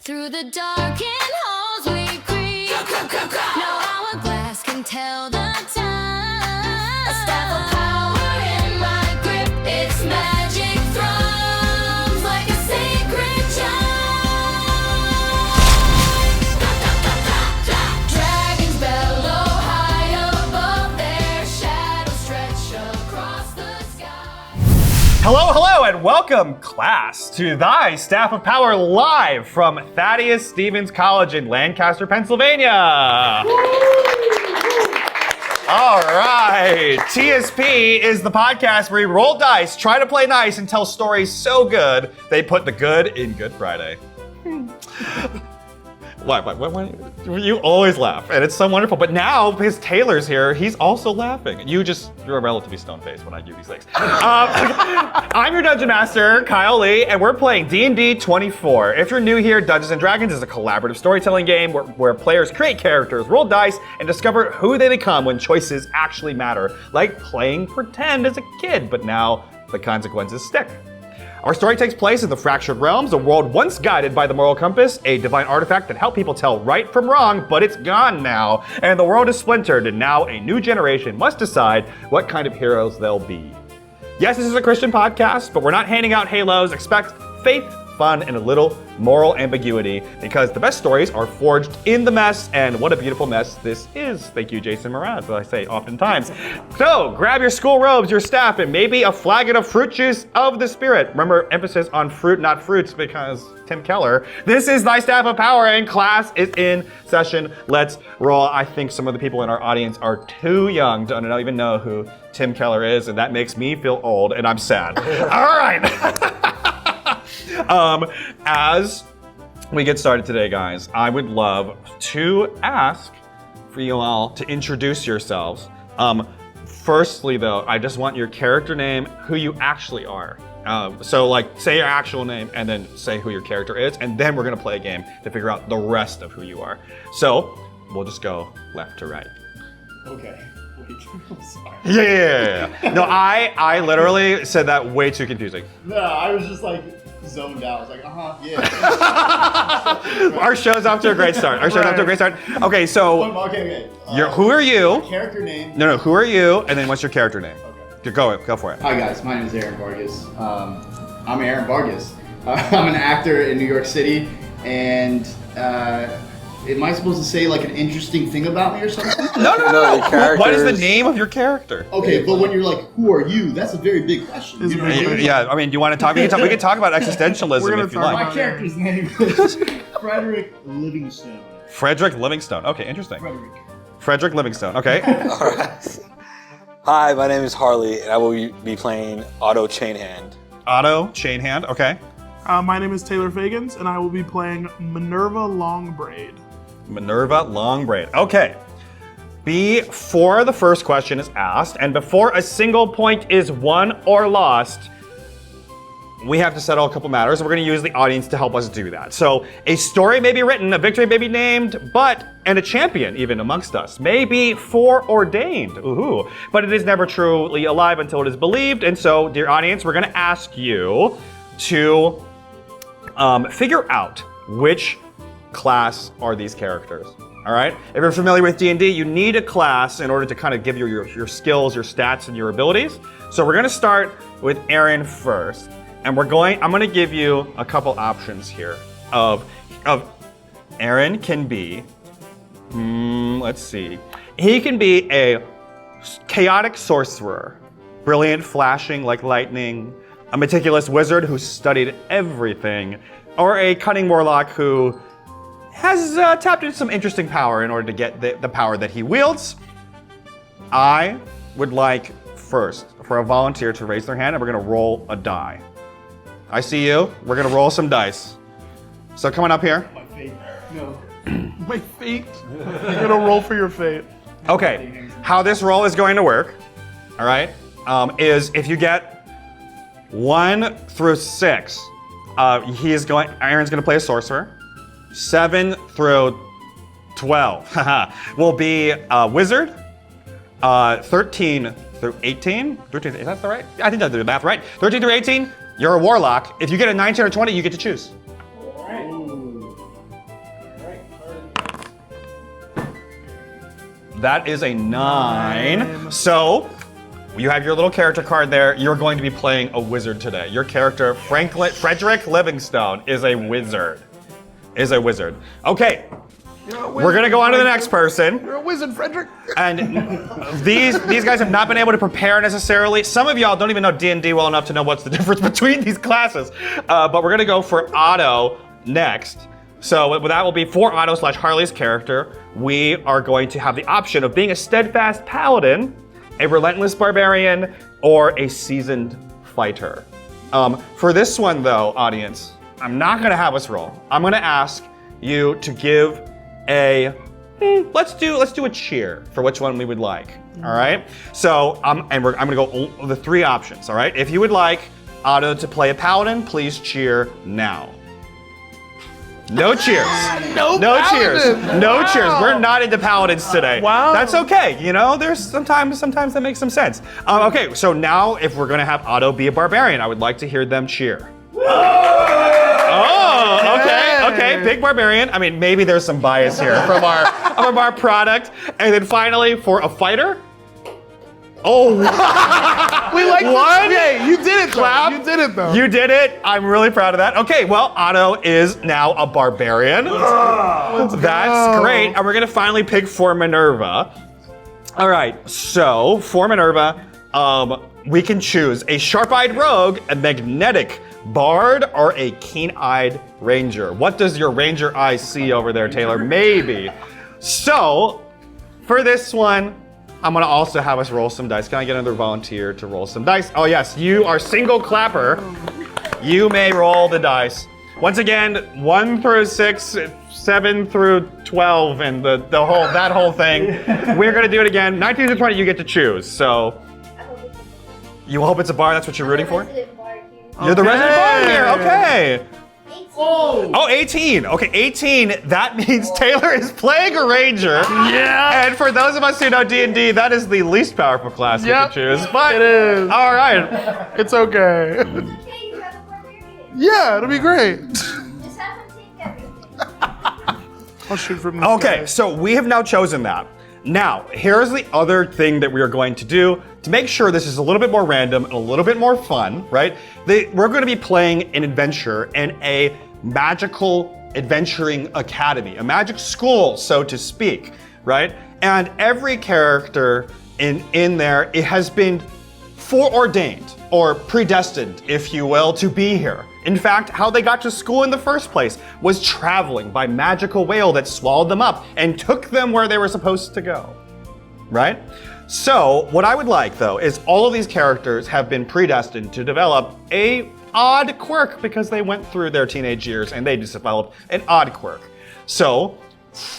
Through the darkened halls we creep. No hourglass can tell the time. A staff of power in my grip. Its magic thrums like a sacred chime. Dragons bellow high above, their shadows stretch across the sky. Hello, and welcome, class, to Thy Staff of Power live from Thaddeus Stevens College in Lancaster, Pennsylvania. All right, TSP is the podcast where we roll dice, try to play nice, and tell stories so good they put the good in Good Friday. What? You always laugh, and it's so wonderful. But now, because Taylor's here, he's also laughing. You're a relatively stone-faced when I do these things. I'm your Dungeon Master, Kyle Lee, and we're playing D&D 24. If you're new here, Dungeons & Dragons is a collaborative storytelling game where players create characters, roll dice, and discover who they become when choices actually matter. Like playing pretend as a kid, but now the consequences stick. Our story takes place in the Fractured Realms, a world once guided by the moral compass, a divine artifact that helped people tell right from wrong, but it's gone now, and the world is splintered, and now a new generation must decide what kind of heroes they'll be. Yes, this is a Christian podcast, but we're not handing out halos. Expect faith, fun, and a little moral ambiguity, because the best stories are forged in the mess, and what a beautiful mess this is. Thank you, Jason Mraz, as I say oftentimes. So, grab your school robes, your staff, and maybe a flagon of fruit juice of the spirit. Remember, emphasis on fruit, not fruits, because Tim Keller. This is Thy Staff of Power, and class is in session. Let's roll. I think some of the people in our audience are too young to even know who Tim Keller is, and that makes me feel old, and I'm sad. All right. As we get started today, guys, I would love to ask for you all to introduce yourselves. Firstly, though, I just want your character name, who you actually are. So, say your actual name and then say who your character is, and then we're gonna play a game to figure out the rest of who you are. So, we'll just go left to right. Okay. Wait, I'm sorry. Yeah. No, I literally said that way too confusing. No, I was just zoned out. I was like, yeah. Our show's off to a great start. Okay, so Okay. who are you? Character name. No, who are you? And then what's your character name? Okay. Go for it. Hi guys, my name is Aaron Vargas. I'm Aaron Vargas. I'm an actor in New York City, and am I supposed to say an interesting thing about me or something? No. What is the name of your character? Okay, but when you're who are you? That's a very big question. You know what I mean? Yeah, I mean, do you want to talk? We can talk about existentialism if you like. My character's name is Frederick Livingstone. Frederick Livingstone. Okay, interesting. Frederick Livingstone. Okay. All right. Hi, my name is Harley, and I will be playing Otto Chainhand. Otto Chainhand. Okay. My name is Taylor Fagans, and I will be playing Minerva Longbraid. Minerva Longbraid. Okay. Before the first question is asked, and before a single point is won or lost, we have to settle a couple matters. We're going to use the audience to help us do that. So a story may be written, a victory may be named, and a champion, even amongst us, may be foreordained. Ooh. But it is never truly alive until it is believed. And so, dear audience, we're going to ask you to figure out which class are these characters. All right? If you're familiar with D&D, you need a class in order to kind of give your skills, your stats, and your abilities. So we're going to start with Aaron first. And I'm going to give you a couple options here of Aaron can be, let's see. He can be a chaotic sorcerer, brilliant, flashing like lightning, a meticulous wizard who studied everything, or a cunning warlock who has tapped into some interesting power in order to get the power that he wields. I would like first for a volunteer to raise their hand, and we're gonna roll a die. I see you. We're gonna roll some dice. So coming up here. My fate. No. My fate? You're gonna roll for your fate. Okay, how this roll is going to work, all right, is if you get 1 through 6, Aaron's gonna play a sorcerer. 7 through 12 will be a wizard. 13 through 18, is that the right? I think I did the math right. 13 through 18, you're a warlock. If you get a 19 or 20, you get to choose. That is a 9. So, you have your little character card there. You're going to be playing a wizard today. Your character, Frederick Livingstone, is a wizard. Okay. We're gonna go on to the next person. You're a wizard, Frederick. And these guys have not been able to prepare necessarily. Some of y'all don't even know D&D well enough to know what's the difference between these classes. But we're gonna go for Otto next. So that will be for Otto/Harley's character. We are going to have the option of being a steadfast paladin, a relentless barbarian, or a seasoned fighter. For this one though, audience, I'm not gonna have us roll. I'm gonna ask you to give let's do a cheer for which one we would like. All right. So I'm gonna go the 3 options. All right. If you would like Otto to play a paladin, please cheer now. No cheers. No cheers. No cheers. We're not into paladins today. Wow. That's okay. You know, there's sometimes that makes some sense. Okay. So now if we're gonna have Otto be a barbarian, I would like to hear them cheer. Oh, okay, big barbarian. I mean, maybe there's some bias here from our product. And then finally, for a fighter. Oh, We like What? Yeah, you did it, though. Clap. You did it, though. You did it. I'm really proud of that. Okay, well, Otto is now a barbarian. That's great. And we're gonna finally pick for Minerva. All right, so for Minerva, we can choose a sharp-eyed rogue, a magnetic bard, or a keen-eyed ranger. What does your ranger eye see over there, Taylor? Maybe. So, for this one, I'm gonna also have us roll some dice. Can I get another volunteer to roll some dice? Oh yes, you are single clapper. You may roll the dice. Once again, 1 through 6, 7 through 12, and that whole thing. We're gonna do it again. 19 through 20, you get to choose. So, you hope it's a bar. That's what you're rooting for. You're the resident bard here. Okay. Oh, 18. Okay, 18. That means Taylor is playing a ranger. Yeah. And for those of us who know D&D, that is the least powerful class we Yep. can choose. But It is. all right. It's okay. Yeah, it'll be great. I'll shoot from this Okay, guy. so we have now chosen that. Now, here's the other thing that we are going to do to make sure this is a little bit more random and a little bit more fun, right? We're going to be playing an adventure in a magical adventuring academy, a magic school, so to speak, right? And every character in there, it has been foreordained or predestined, if you will, to be here. In fact, how they got to school in the first place was traveling by magical whale that swallowed them up and took them where they were supposed to go, right? So what I would like though is all of these characters have been predestined to develop a odd quirk because they went through their teenage years and they just developed an odd quirk. So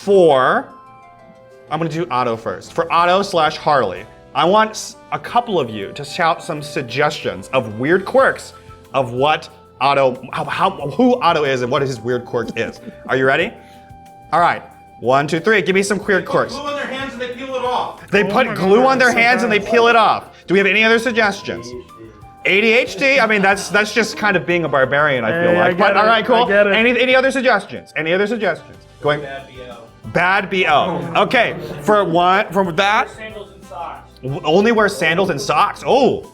I'm gonna do Otto first. For Otto/Harley, I want a couple of you to shout some suggestions of weird quirks of what who Otto is and what his weird quirk is. Are you ready? All right, 1, 2, 3. Give me some weird quirks. Glue on their hands and they peel it off. They put glue on their hands and they peel it off. Do we have any other suggestions? ADHD? I mean, that's just kind of being a barbarian, I feel Hey, I like. get But all it, right, cool. I get it. Any other suggestions? Any other suggestions? Going. Bad BO. Okay, from that. Sandals and socks. Only wear sandals and socks. Oh,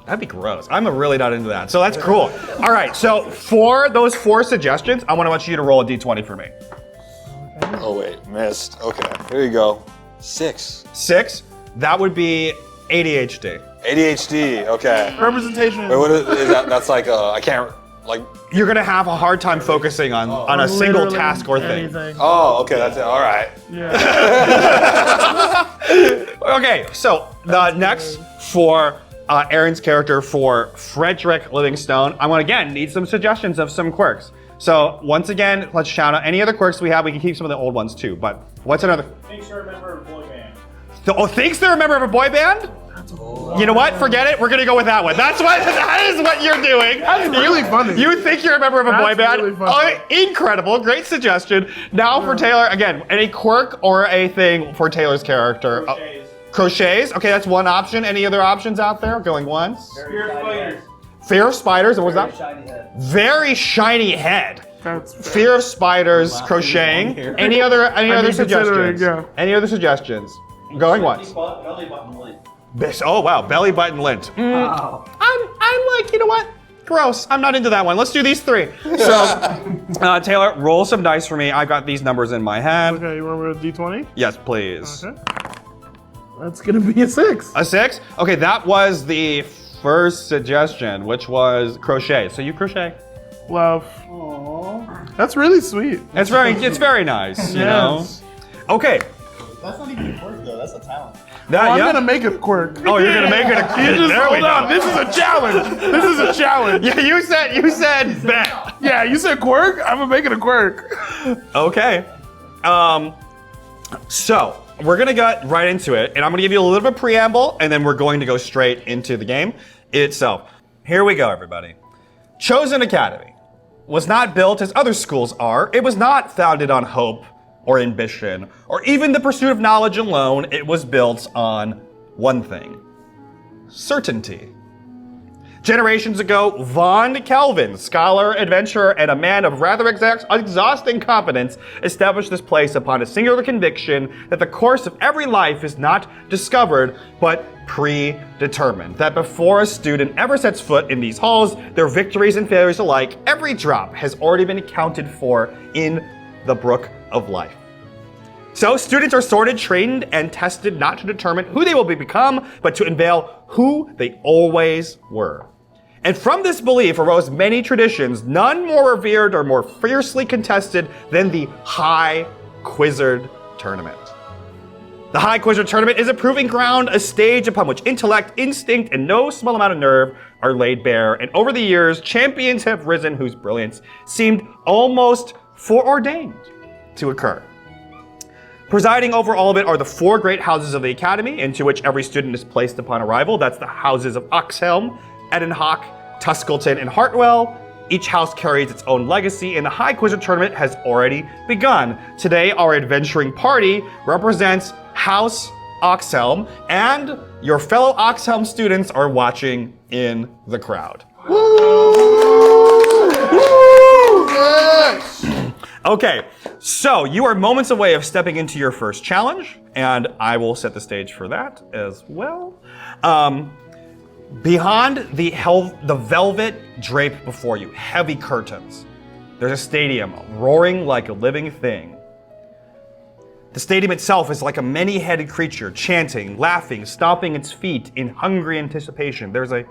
that'd be gross. I'm really not into that. So that's cool. All right, so for those 4 suggestions, I want you to roll a d20 for me. Oh wait, missed. Okay, here you go. 6. 6, that would be ADHD. ADHD. Okay. Representation. Wait, what is that? That's like I can't like. You're gonna have a hard time focusing on a single Literally task or thing. anything. Oh, okay, that's it. All right. Yeah. Okay, so the next for Aaron's character for Frederick Livingstone, I want again need some suggestions of some quirks. So once again, let's shout out any other quirks we have. We can keep some of the old ones too. But what's another? Thanks for remembering a boy band. Thinks they're a member of a boy band? You know what? Forget it. We're gonna go with that one. That is what you're doing. That's really funny. You think you're a member of a boy That's band? really funny. Oh, incredible. Great suggestion. Now for Taylor, again, any quirk or a thing for Taylor's character? Crochets. Crochets. Okay, that's one option. Any other options out there? Going once. Fear of spiders. Fear of spiders. What was that? Shiny head. Very shiny head. That's fair. Fear of spiders, crocheting. Any other considering, suggestions? yeah. Any other suggestions? Going once. Belly button lint. Oh wow, belly button lint. Wow. I'm like, you know what? Gross. I'm not into that one. Let's do these three. So, Taylor, roll some dice for me. I've got these numbers in my hand. Okay, you remember a D20? Yes, please. Okay. That's gonna be a 6. A 6? Okay, that was the first suggestion, which was crochet. So you crochet. Love. Aww. That's really sweet. It's very nice, you know. Yes. Okay. That's not even a quirk though. That's a talent. That, I'm yeah. gonna make it a quirk. Oh, you're gonna make it a You just there we hold go. on. This is a challenge. This is a challenge. Yeah, you said bet. Yeah, you said quirk. I'm gonna make it a quirk. Okay. So we're gonna get right into it, and I'm gonna give you a little bit of preamble, and then we're going to go straight into the game itself. Here we go, everybody. Chosen Academy was not built as other schools are. It was not founded on hope or ambition or even the pursuit of knowledge alone. It was built on one thing: certainty. Generations ago, Von Kelvin, scholar, adventurer, and a man of rather exhausting competence, established this place upon a singular conviction that the course of every life is not discovered, but predetermined. That before a student ever sets foot in these halls, their victories and failures alike, every drop has already been accounted for in the brook of life. So students are sorted, trained, and tested not to determine who they will become, but to unveil who they always were. And from this belief arose many traditions, none more revered or more fiercely contested than the High Quizzard Tournament. The High Quizzard Tournament is a proving ground, a stage upon which intellect, instinct, and no small amount of nerve are laid bare. And over the years, champions have risen whose brilliance seemed almost foreordained to occur. Presiding over all of it are the 4 great houses of the Academy, into which every student is placed upon arrival. That's the houses of Oxhelm, Edenhawk, Tuscleton, and Hartwell. Each house carries its own legacy, and the High Quizzard Tournament has already begun. Today, our adventuring party represents House Oxhelm, and your fellow Oxhelm students are watching in the crowd. Okay, so you are moments away of stepping into your first challenge, and I will set the stage for that as well. Beyond the velvet drape before you, heavy curtains, there's a stadium roaring like a living thing. The stadium itself is like a many-headed creature, chanting, laughing, stomping its feet in hungry anticipation. There's a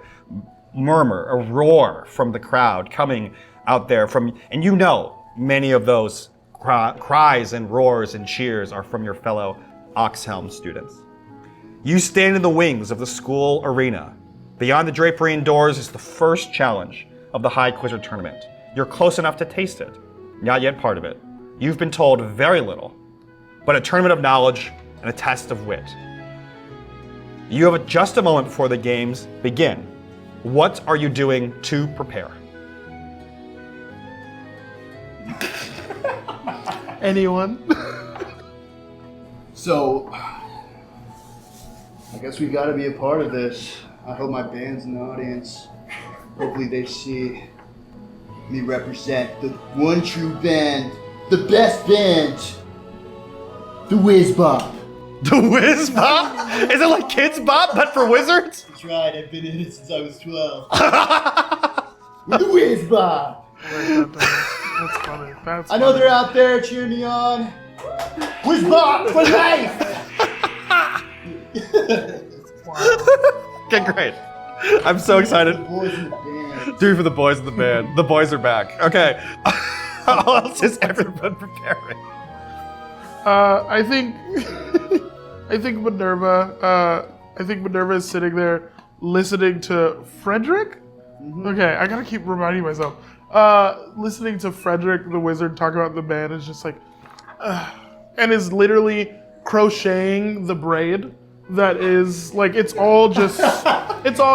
murmur, a roar from the crowd coming out there and you know many of those cries and roars and cheers are from your fellow Oxhelm students. You stand in the wings of the school arena. Beyond the drapery and doors is the first challenge of the High Quizzard Tournament. You're close enough to taste it, not yet part of it. You've been told very little, but a tournament of knowledge and a test of wit. You have just a moment before the games begin. What are you doing to prepare? Anyone? So, I guess we got to be a part of this. I hope my band's in the audience. Hopefully they see me represent the one true band, the best band, the Whiz Bop. The Whiz Bop? Is it like Kids Bop, but for wizards? That's right, I've been in it since I was 12. We're the Whiz Bop. That's funny. That's I know they're out there cheering me on. Whiz Bop for life! Okay, great. I'm so excited. The boys in the band. Do it for the boys in the band. The boys are back. Okay. How else is everyone preparing? I think Minerva. I think Minerva is sitting there listening to Frederick. Okay, I gotta keep reminding myself. Listening to Frederick the wizard talk about the band is just like, and is literally crocheting the braid that is like it's all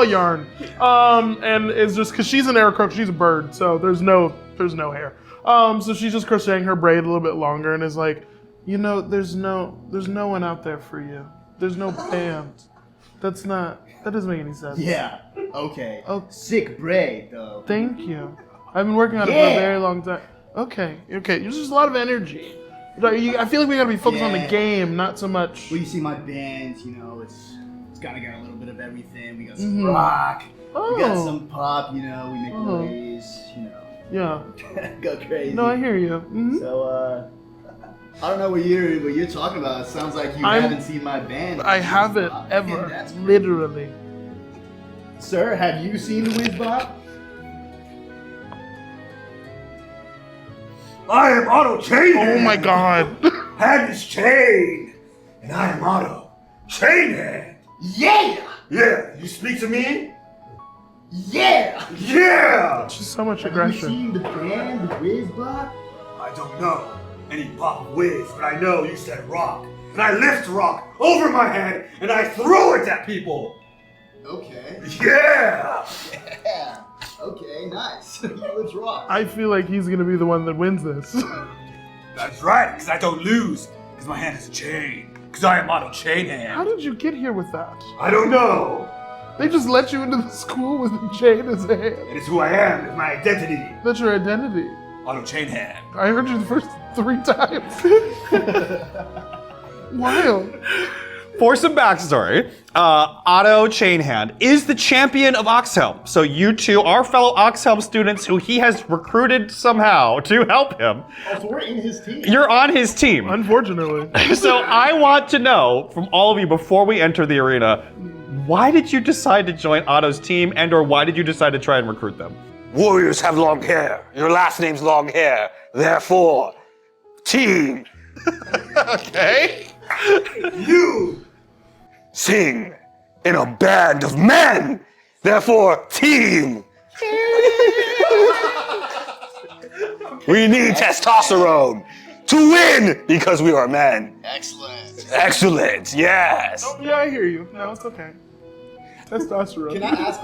yarn. And it's just because she's an air crook, she's a bird, so there's no hair. So she's just crocheting her braid a little bit longer and is like, you know, there's no one out there for you. There's no band. That doesn't make any sense. Yeah, okay. Oh. Sick braid, though. Thank you. I've been working on it for a very long time. Okay. There's just a lot of energy. I feel like we gotta be focused on the game, not so much. Well, you see my band, you know, it's kind of got a little bit of everything. We got some rock, we got some pop, you know, we make noise, you know. Yeah. Go crazy. No, I hear you. Mm-hmm. So, I don't know what you're talking about. It sounds like you haven't seen my band. I haven't ever, literally. Sir, have you seen the Wiz Bop? I am Otto Chain. Oh my god. Hand is chain, and I am Otto Chain Hand. Yeah! Yeah, you speak to me? Yeah! Yeah! Just so much Have you aggression. seen the band, the Wiz Bop? I don't know any pop whiz, but I know you said rock, and I lift rock over my head and I throw it at people. Okay. Yeah! Yeah. Okay, nice. Let's rock. I feel like he's gonna be the one that wins this. That's right, because I don't lose, because my hand is a chain, because I am Otto Chain Hand. How did you get here with that? I don't know. They just let you into the school with a chain as a hand. It is who I am, it's my identity. That's your identity. Otto Chain Hand. I heard you the first 3 times. Wild. For some backstory, Otto Chainhand is the champion of Oxhelm. So you two are fellow Oxhelm students who he has recruited somehow to help him. Oh, so we're in his team. You're on his team. Unfortunately. So I want to know from all of you before we enter the arena, why did you decide to join Otto's team and/or why did you decide to try and recruit them? Warriors have long hair. Your last name's long hair. Therefore, team. Okay. You! Sing in a band of men. Therefore, team. We need testosterone to win because we are men. Excellent. Excellent. Yes. Yeah, I hear you. No, it's okay. Testosterone. Can I ask,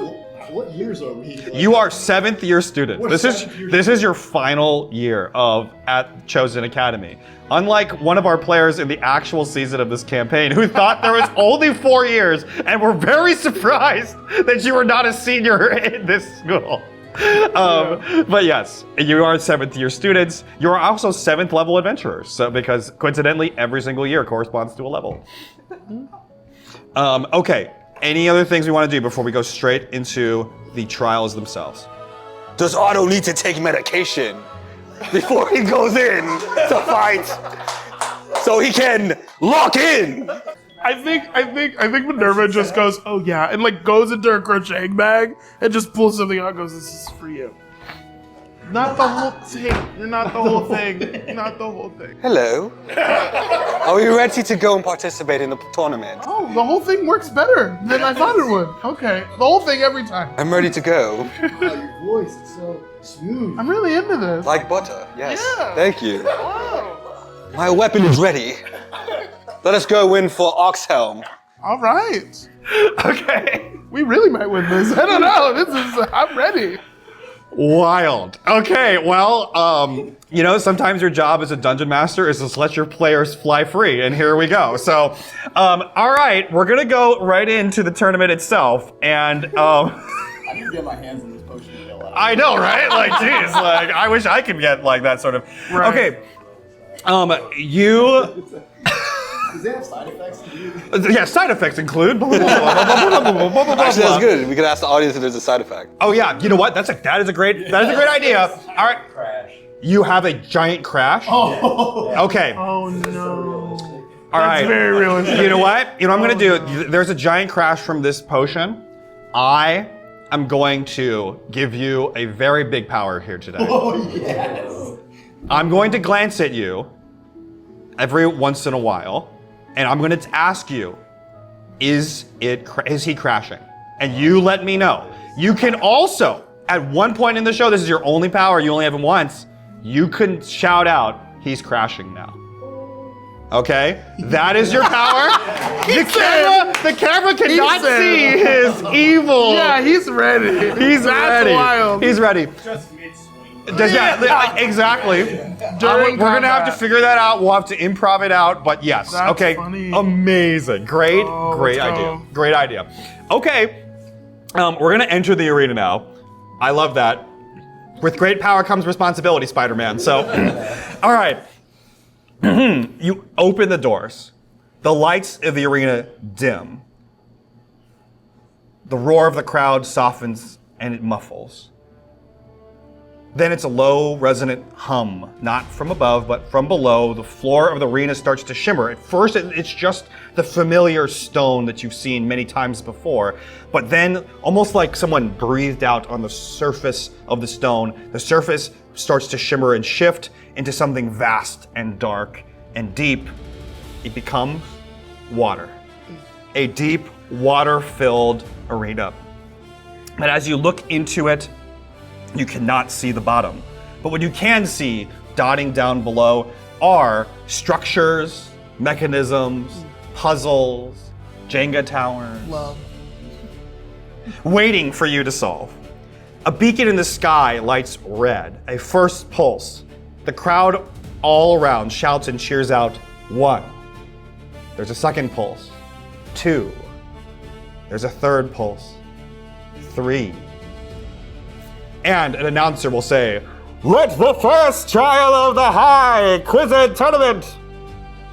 what years are we? Like, You are 7th year students. We're This is 7th year this is your final year at Chosen Academy. Unlike one of our players in the actual season of this campaign who thought there was only 4 years and were very surprised that you were not a senior in this school. But yes, you are 7th year students. You are also 7th level adventurers. So because coincidentally, every single year corresponds to a level. Okay. Any other things we want to do before we go straight into the trials themselves? Does Otto need to take medication before he goes in to fight so he can lock in? I think Minerva just goes, oh yeah, and like goes into her crocheting bag and just pulls something out and goes, this is for you. Not the whole thing. You're not the whole thing. Not the whole thing. Hello. Are we ready to go and participate in the tournament? Oh, the whole thing works better than I thought it would. Okay. The whole thing every time. I'm ready to go. Oh, your voice is so smooth. I'm really into this. Like butter. Yes. Yeah. Thank you. My weapon is ready. Let us go in for Oxhelm. All right. Okay. We really might win this. I don't know. I'm ready. Wild. Okay, well, you know, sometimes your job as a dungeon master is to let your players fly free, and here we go. So, all right, we're gonna go right into the tournament itself, and I need to get my hands on this potion to go out. I know, right? Like, geez, like I wish I could get like that sort of. Right. Okay, you. Does it have side effects to you? Yeah, side effects include. Actually, that's good. We could ask the audience if there's a side effect. Oh yeah, you know what? That is a great idea. All right. Crash. You have a giant crash. Oh. Okay. Oh no. All right. That's very realistic. You know what? You know what I'm gonna do? There's a giant crash from this potion. I am going to give you a very big power here today. Oh, yes. I'm going to glance at you every once in a while, and I'm going to ask you, is he crashing? And you let me know. You can also, at one point in the show, this is your only power, you only have him once, you can shout out, he's crashing now. Okay? That is your power. The camera cannot see his evil. Yeah, he's ready. He's That's ready. wild. He's ready. Just mid-swing. Yeah, exactly. During We're gonna have to combat. figure that out. We'll have to improv it out. But yes, That's okay, funny. amazing, great Oh, idea, let's go. great idea. Okay, we're gonna enter the arena now. I love that. With great power comes responsibility, Spider-Man. So, all right. You open the doors. The lights of the arena dim. The roar of the crowd softens and it muffles. Then it's a low, resonant hum, not from above, but from below. The floor of the arena starts to shimmer. At first, it's just the familiar stone that you've seen many times before. But then, almost like someone breathed out on the surface of the stone, the surface starts to shimmer and shift into something vast and dark and deep. It becomes water. A deep, water-filled arena. And as you look into it, you cannot see the bottom. But what you can see, dotting down below, are structures, mechanisms, puzzles, Jenga towers. Love. Waiting for you to solve. A beacon in the sky lights red, a first pulse. The crowd all around shouts and cheers out, 1. There's a second pulse, 2. There's a third pulse, 3. And an announcer will say, "Let the first trial of the High Quizzed Tournament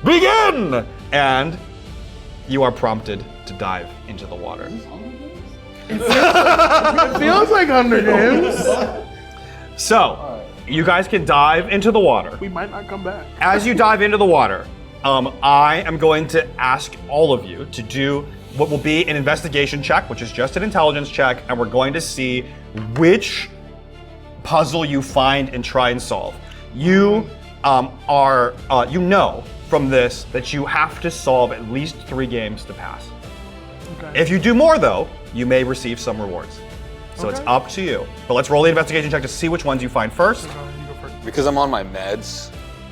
begin!" And you are prompted to dive into the water. It feels like Hunger Games. So, you guys can dive into the water. We might not come back. As you dive into the water, I am going to ask all of you to do what will be an investigation check, which is just an intelligence check, and we're going to see which puzzle you find and try and solve. You you know from this that you have to solve at least 3 games to pass. Okay. If you do more, though, you may receive some rewards. So it's Okay. up to you. But let's roll the investigation check to see which ones you find first. You go first. Because I'm on my meds,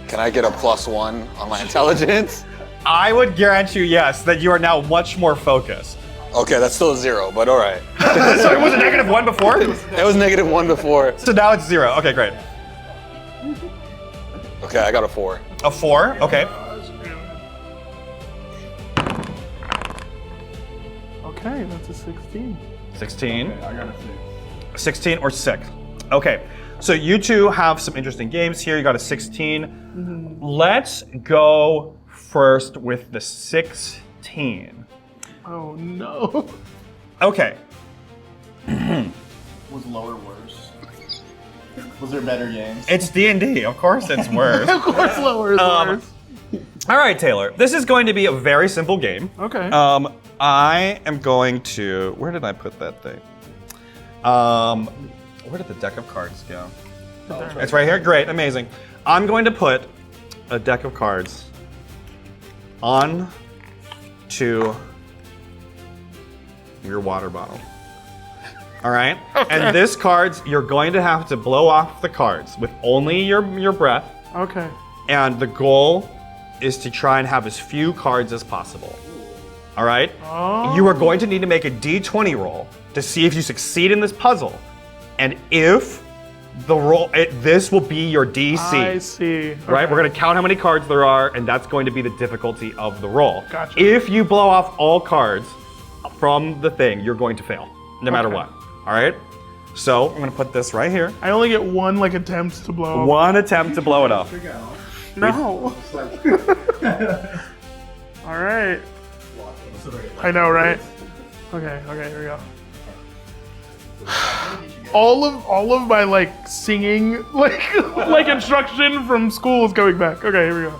can I get a +1 on my intelligence? I would grant you, yes, that you are now much more focused. Okay, that's still a 0, but all right. So it was a -1 before? It was -1 before. So now it's 0. Okay, great. Okay, I got a 4. A 4? Okay. Okay, that's a 16. 16. I got a 6. 16 or 6. Okay. So you two have some interesting games here. You got a 16. Let's go first with the 16. Oh no. Okay. Was lower worse? Was there better games? It's D&D. Of course it's worse. Of course lower is worse. All right, Taylor. This is going to be a very simple game. Okay. I am going to... Where did I put that thing? Where did the deck of cards go? It's right here. Great. Amazing. I'm going to put a deck of cards on to your water bottle. All right? And this cards, you're going to have to blow off the cards with only your breath. Okay. And the goal is to try and have as few cards as possible. All right? Oh. You are going to need to make a d20 roll to see if you succeed in this puzzle. And if the roll, this will be your DC. I see. Right? Okay. We're going to count how many cards there are, and that's going to be the difficulty of the roll. Gotcha. If you blow off all cards from the thing, you're going to fail, no matter Okay. what. All right? So I'm going to put this right here. I only get one attempt to blow up. One attempt to blow it off. No. All right. I know, right? Okay, here we go. All of my singing like instruction from school is coming back. Okay, here we go.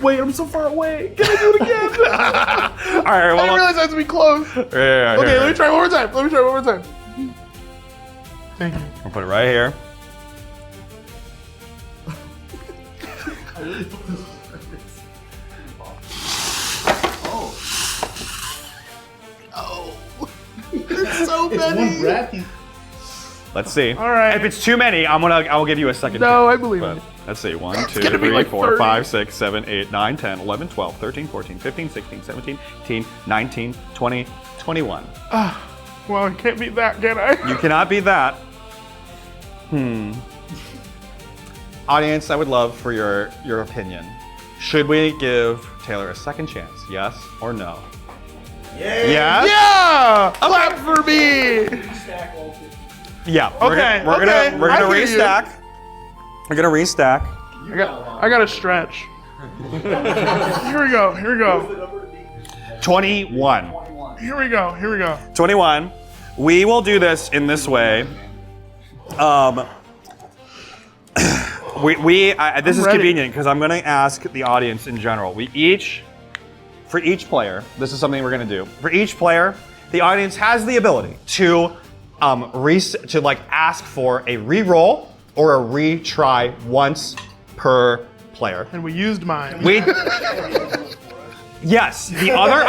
Wait, I'm so far away. Can I do it again? All right, I well, didn't realize I had to be close. yeah, Okay, let me try one more time. Thank you. I'll put it right here. So many. Let's see. All right. If it's too many, I'll give you a second. No, chance. I believe But it. let's see. 1, 2, gonna be 3, like 4, 30. 5, 6, 7, 8, 9, 10, 11, 12, 13, 14, 15, 16, 17, 18, 19, 20, 21. Well, I can't beat that, can I? You cannot beat that. Audience, I would love for your opinion. Should we give Taylor a second chance? Yes or no? Yeah? Yeah! Clap for me! Yeah. Okay, We're okay, gonna I hear you. restack. We're gonna restack. I got to stretch. Here we go. 21. Here we go. 21. We will do this in this way. This is ready. convenient because I'm going to ask the audience in general. For each player, this is something we're going to do. For each player, the audience has the ability to ask for a re-roll or a retry once per player. And we used mine. Yes, the other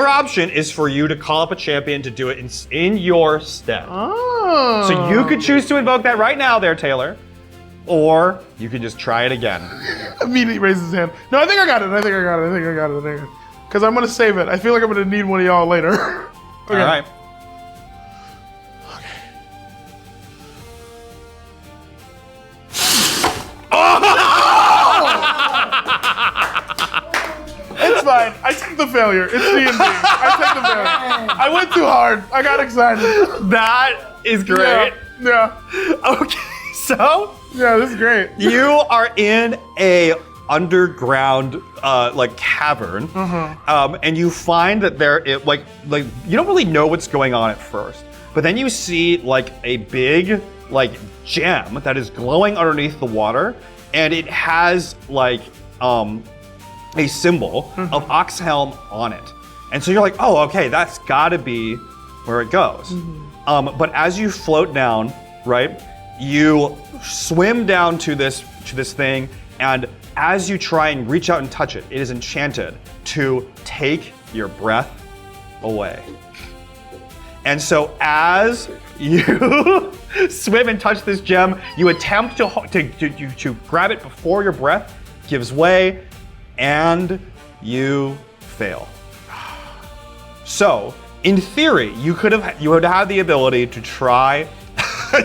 option is for you to call up a champion to do it in your stead. Oh. So you could choose to invoke that right now there, Taylor, or you could just try it again. Immediately raises his hand. No, I think I got it. Because I'm going to save it. I feel like I'm going to need one of y'all later. Okay. All right. It's fine. I take the failure. It's D&D. I take the failure. I went too hard. I got excited. That is great. Yeah. Okay, so Yeah, this is great. you are in a underground cavern, and you find that there you don't really know what's going on at first, but then you see like a big gem that is glowing underneath the water, and it has a symbol of Oxhelm on it. And so you're like, oh, okay, that's gotta be where it goes. But as you float down, right, you swim down to this thing, and as you try and reach out and touch it, it is enchanted to take your breath away. And so as you swim and touch this gem, you attempt to grab it before your breath gives way, and you fail. So, in theory, you would have the ability to try.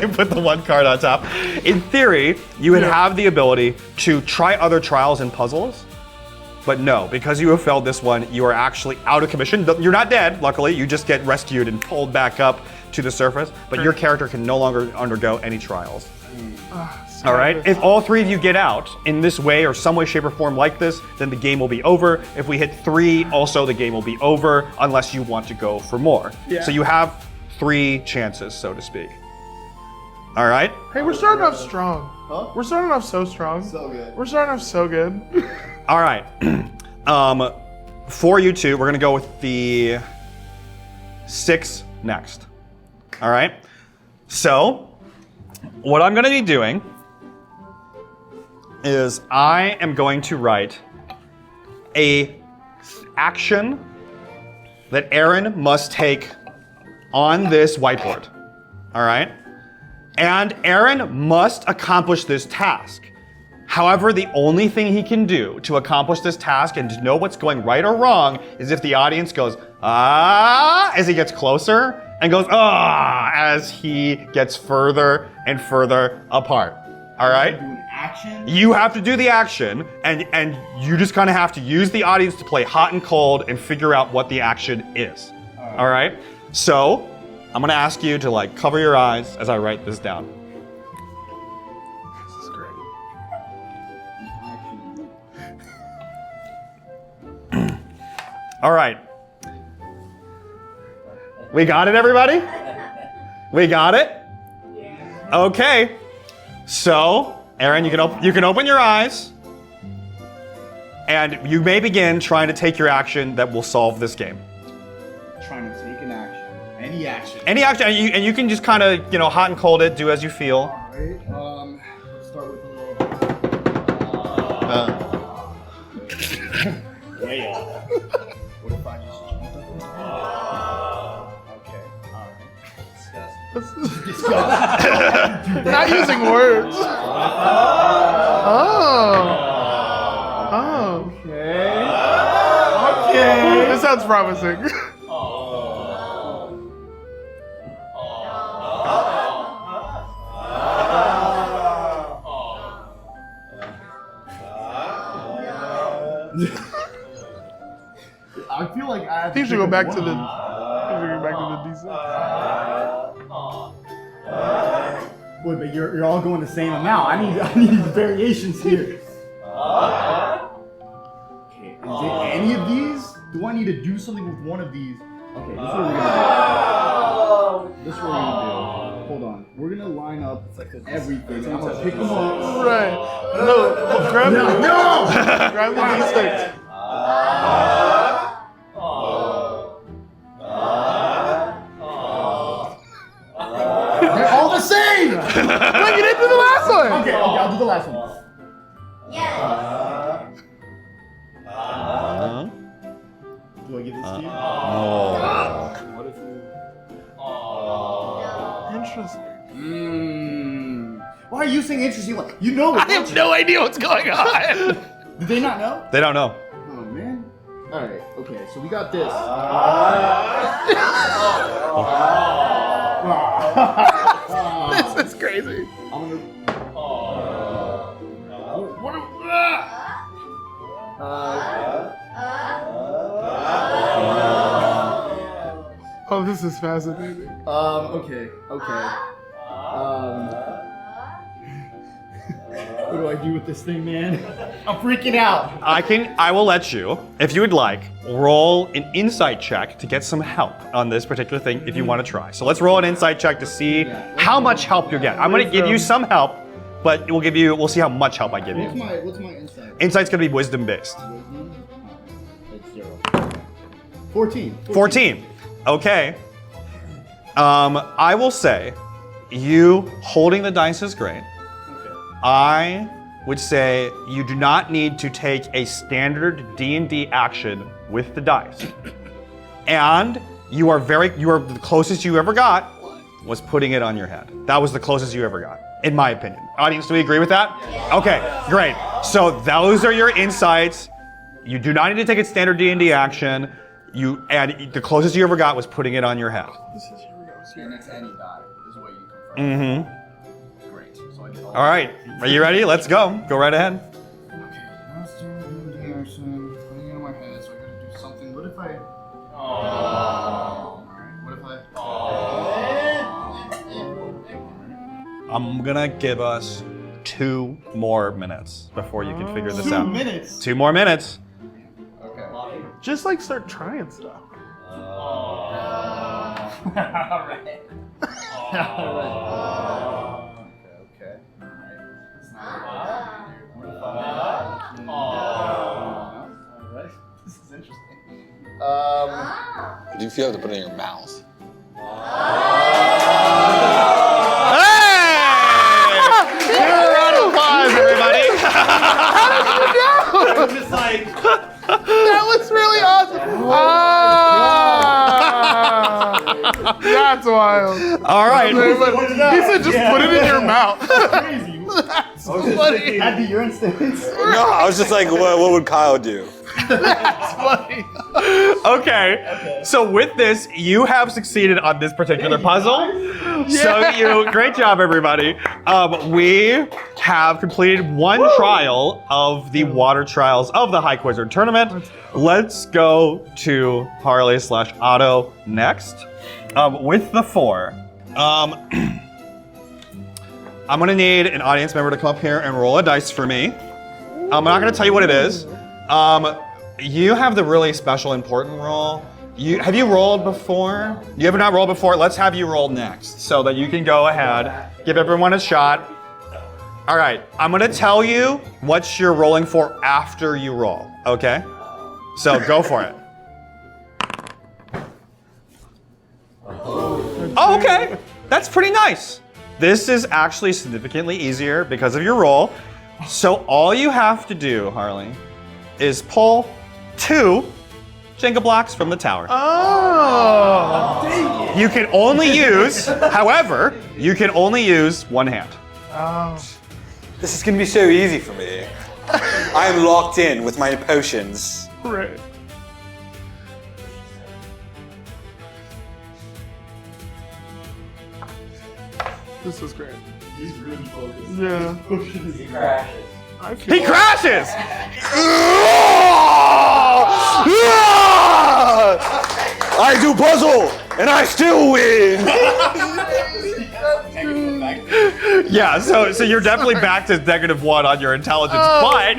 You put the one card on top. In theory, you would have the ability to try other trials and puzzles, but no, because you have failed this one, you are actually out of commission. You're not dead, luckily. You just get rescued and pulled back up to the surface, but your character can no longer undergo any trials. All right, if all three of you get out in this way or some way, shape, or form like this, then the game will be over. If we hit 3, also the game will be over unless you want to go for more. Yeah. So you have 3 chances, so to speak. All right? Hey, we're starting off strong. Huh? We're starting off so strong. So good. We're starting off so good. All right. For you two, we're going to go with the 6 next. All right? So, what I'm going to be doing is I am going to write a action that Aaron must take on this whiteboard. All right? And Aaron must accomplish this task. However, the only thing he can do to accomplish this task and to know what's going right or wrong is if the audience goes, ah, as he gets closer, and goes, ah, as he gets further and further apart. All right? Do an action? You have to do the action, and you just kind of have to use the audience to play hot and cold and figure out what the action is. All right? So, I'm gonna ask you to cover your eyes as I write this down. This is great. All right. We got it, everybody? We got it? Okay. So, Aaron, you can open your eyes, and you may begin trying to take your action that will solve this game. Trying to take an action. Any action. Any action, and you can just kind of, hot and cold it, do as you feel. Alright, let's start with a little. What if I just jump up? Okay, alright. Not using words. Okay. This sounds promising. I feel like I I think you should go back to the. D6. Wait, but you're all going the same amount. I need variations here. Okay, is it any of these? Do I need to do something with one of these? Okay, this is what we're gonna do. This is what we're gonna do. Hold on. We're gonna line up everything. I'm gonna pick them up. Right. No, grab No! grab the D6. They're all the same! Wait, you didn't do the last one! Okay, I'll do the last one. Do I give this to you? What if Interesting. Why are you saying interesting? You know it. I have no idea what's going on. Did they not know? They don't know. Oh man. Alright, okay, so we got this. This is crazy. I'm gonna. Oh, this is fascinating. Okay. What do I do with this thing, man? I'm freaking out. I will let you, if you would like, roll an insight check to get some help on this particular thing if you want to try. So let's roll an insight check to see how much help you get. I'm going to give you some help, but we'll see how much help I give you. What's my insight? Insight's going to be wisdom based. It's 0. 14. 14. Okay. I will say, you holding the dice is great. I would say you do not need to take a standard D&D action with the dice. And you are the closest you ever got was putting it on your head. That was the closest you ever got, in my opinion. Audience, do we agree with that? Yeah. Okay, great. So those are your insights. You do not need to take a standard D&D action. And the closest you ever got was putting it on your head. And it's any die, is what you confirm. Mm-hmm. Great. So I did All right, are you ready? Let's go. Go right ahead. Okay, now it's doing the action, putting it in my head, so I gotta do something. What if I... Alright, what if I... I'm gonna give us 2 more minutes before you can figure this out. 2 minutes? 2 more minutes. Okay. Just like start trying stuff. Alright. Okay. Alright. It's not what if Alright. This is interesting. Do you feel to put it in your mouth? Hey! Give a round of applause, everybody. I'm just like... That was really awesome. That's wild. All right. He said just put it in your mouth. crazy. That's funny. That'd be your instance. No, I was just like, what would Kyle do? That's funny. Okay. So with this, you have succeeded on this particular puzzle. So great job, everybody. We have completed 1 trial of the water trials of the High Wizard Tournament. Let's go to Harley/Otto next. With the 4, I'm gonna need an audience member to come up here and roll a dice for me. I'm not gonna tell you what it is. You have the really special important roll. Have you rolled before? You have not rolled before. Let's have you roll next so that you can go ahead, give everyone a shot. All right, I'm gonna tell you what you're rolling for after you roll, okay? So go for it. Oh, okay. That's pretty nice. This is actually significantly easier because of your roll. So all you have to do, Harley, is pull 2 Jenga blocks from the tower. Oh. You can only use, however, you can only use 1 hand. Oh. This is gonna be so easy for me. I am locked in with my potions. Right. This is great. He's really focused. Yeah. He crashes. He crashes! I do puzzle, and I still win. Yeah, so you're definitely back to -1 on your intelligence, but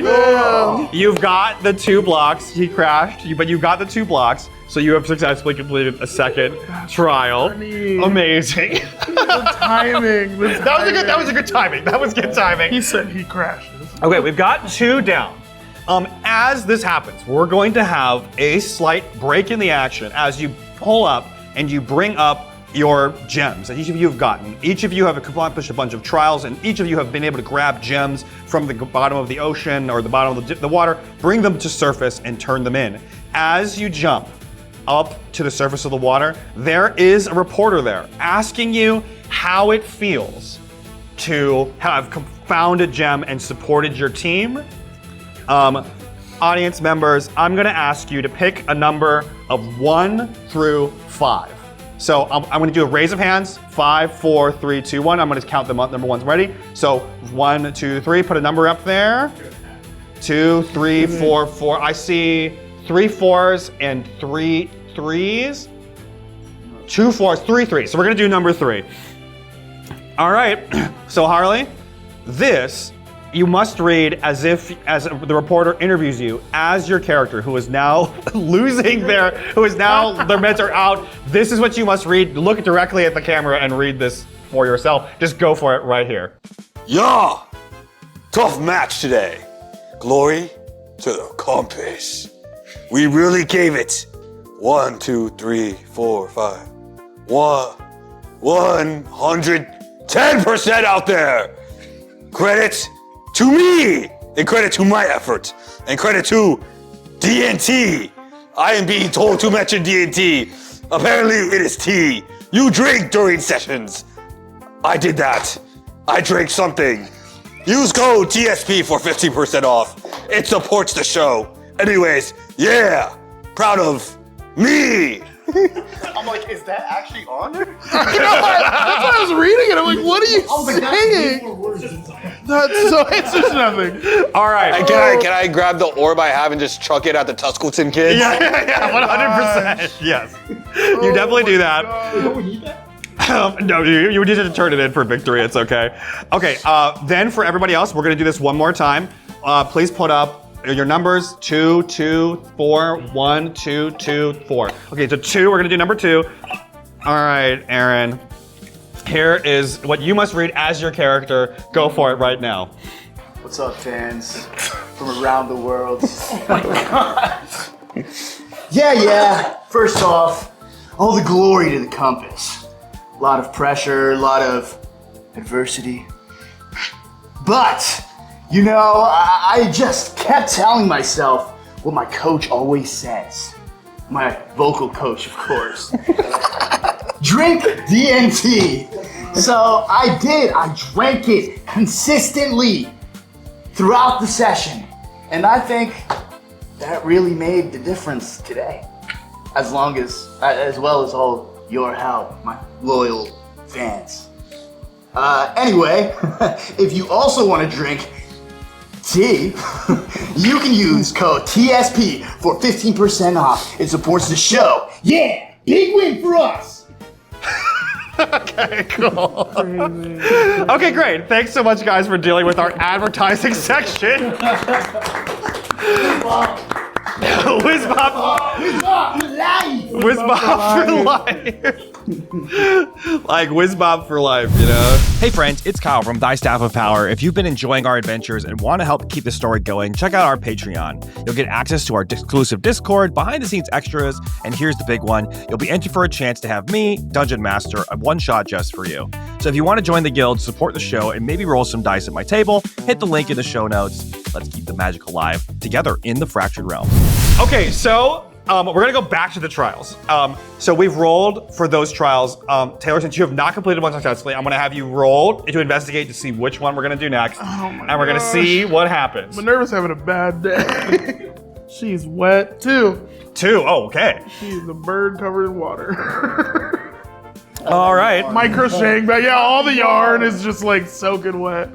you've got the 2 blocks. He crashed, but you got the 2 blocks, so you have successfully completed a second trial. Amazing. The timing. That was a good timing. That was good timing. He said he crashes. Okay, we've got 2 down. As this happens, we're going to have a slight break in the action as you pull up and you bring up your gems that each of you have gotten. Each of you have accomplished a bunch of trials, and each of you have been able to grab gems from the bottom of the ocean or the bottom of the water, bring them to surface, and turn them in. As you jump up to the surface of the water, there is a reporter there asking you how it feels to have found a gem and supported your team. Audience members, I'm gonna ask you to pick a number of 1 through 5. So I'm gonna do a raise of hands, 5, 4, 3, 2, 1. I'm gonna count them up, number 1's ready. So 1, 2, 3, put a number up there. 2, 3, 4, 4. I see 3 4s and 3 3s. 2 4s, 3 3s. So we're gonna do number 3. All right, so Harley, this you must read as the reporter interviews you as your character who is now their meds are out. This is what you must read. Look directly at the camera and read this for yourself. Just go for it right here. Yeah, tough match today. Glory to the compass. We really gave it. 1, 2, 3, 4, 5. 110% out there. Credit to me, and credit to my effort, and credit to D&T. I am being told to mention D&T. Apparently it is tea. You drink during sessions. I did that. I drank something. Use code TSP for 15% off. It supports the show. Anyways, yeah, proud of me. I'm like, is that actually on? That's why I was reading it. I'm like, what are you saying? It's just nothing. All right. And can I grab the orb I have and just chuck it at the Tuscleton kids? Yeah, 100%. Yes. You definitely do that. No, you just have to turn it in for victory. It's okay. Okay, then for everybody else, we're going to do this one more time. Please put up your numbers 2, 2, 4, 1, 2, 2, 4. Okay, so 2, we're gonna do number 2. All right, Aaron. Here is what you must read as your character. Go for it right now. What's up, fans from around the world? Yeah. First off, all the glory to the compass. A lot of pressure, a lot of adversity. But, you know, I just kept telling myself what my coach always says. My vocal coach, of course. Drink D&T. So I did. I drank it consistently throughout the session. And I think that really made the difference today. As well as all your help, my loyal fans. Anyway, if you also want to drink tea, you can use code TSP for 15% off. It supports the show. Yeah, big win for us. Okay, cool. Okay, great. Thanks so much, guys, for dealing with our advertising section. Whiz Bop for life. Whiz Bop for life. Like Whiz Bop for life, you know? Hey friends, it's Kyle from Thy Staff of Power. If you've been enjoying our adventures and want to help keep the story going, check out our Patreon. You'll get access to our exclusive Discord, behind the scenes extras, and here's the big one. You'll be entered for a chance to have me, Dungeon Master, a one-shot just for you. So if you want to join the guild, support the show, and maybe roll some dice at my table, hit the link in the show notes. Let's keep the magic alive together in the Fractured Realm. Okay, so we're gonna go back to the trials. So we've rolled for those trials. Taylor, since you have not completed one successfully, I'm gonna have you roll to investigate to see which one we're gonna do next. And we're gonna see what happens. Minerva's having a bad day. She's wet too. Oh, okay. She's a bird covered in water. All right. My crocheting bag, yeah, all the yarn is just like soaking wet.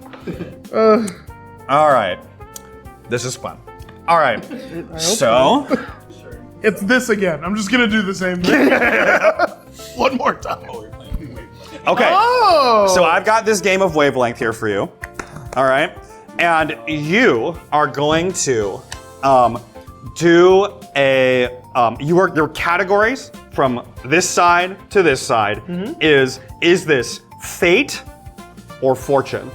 All right. This is fun. All right. So, It's this again. I'm just gonna do the same thing. One more time. Okay. Oh! So I've got this game of wavelength here for you. All right. And you are going to do your categories from this side to this side is this fate or fortune?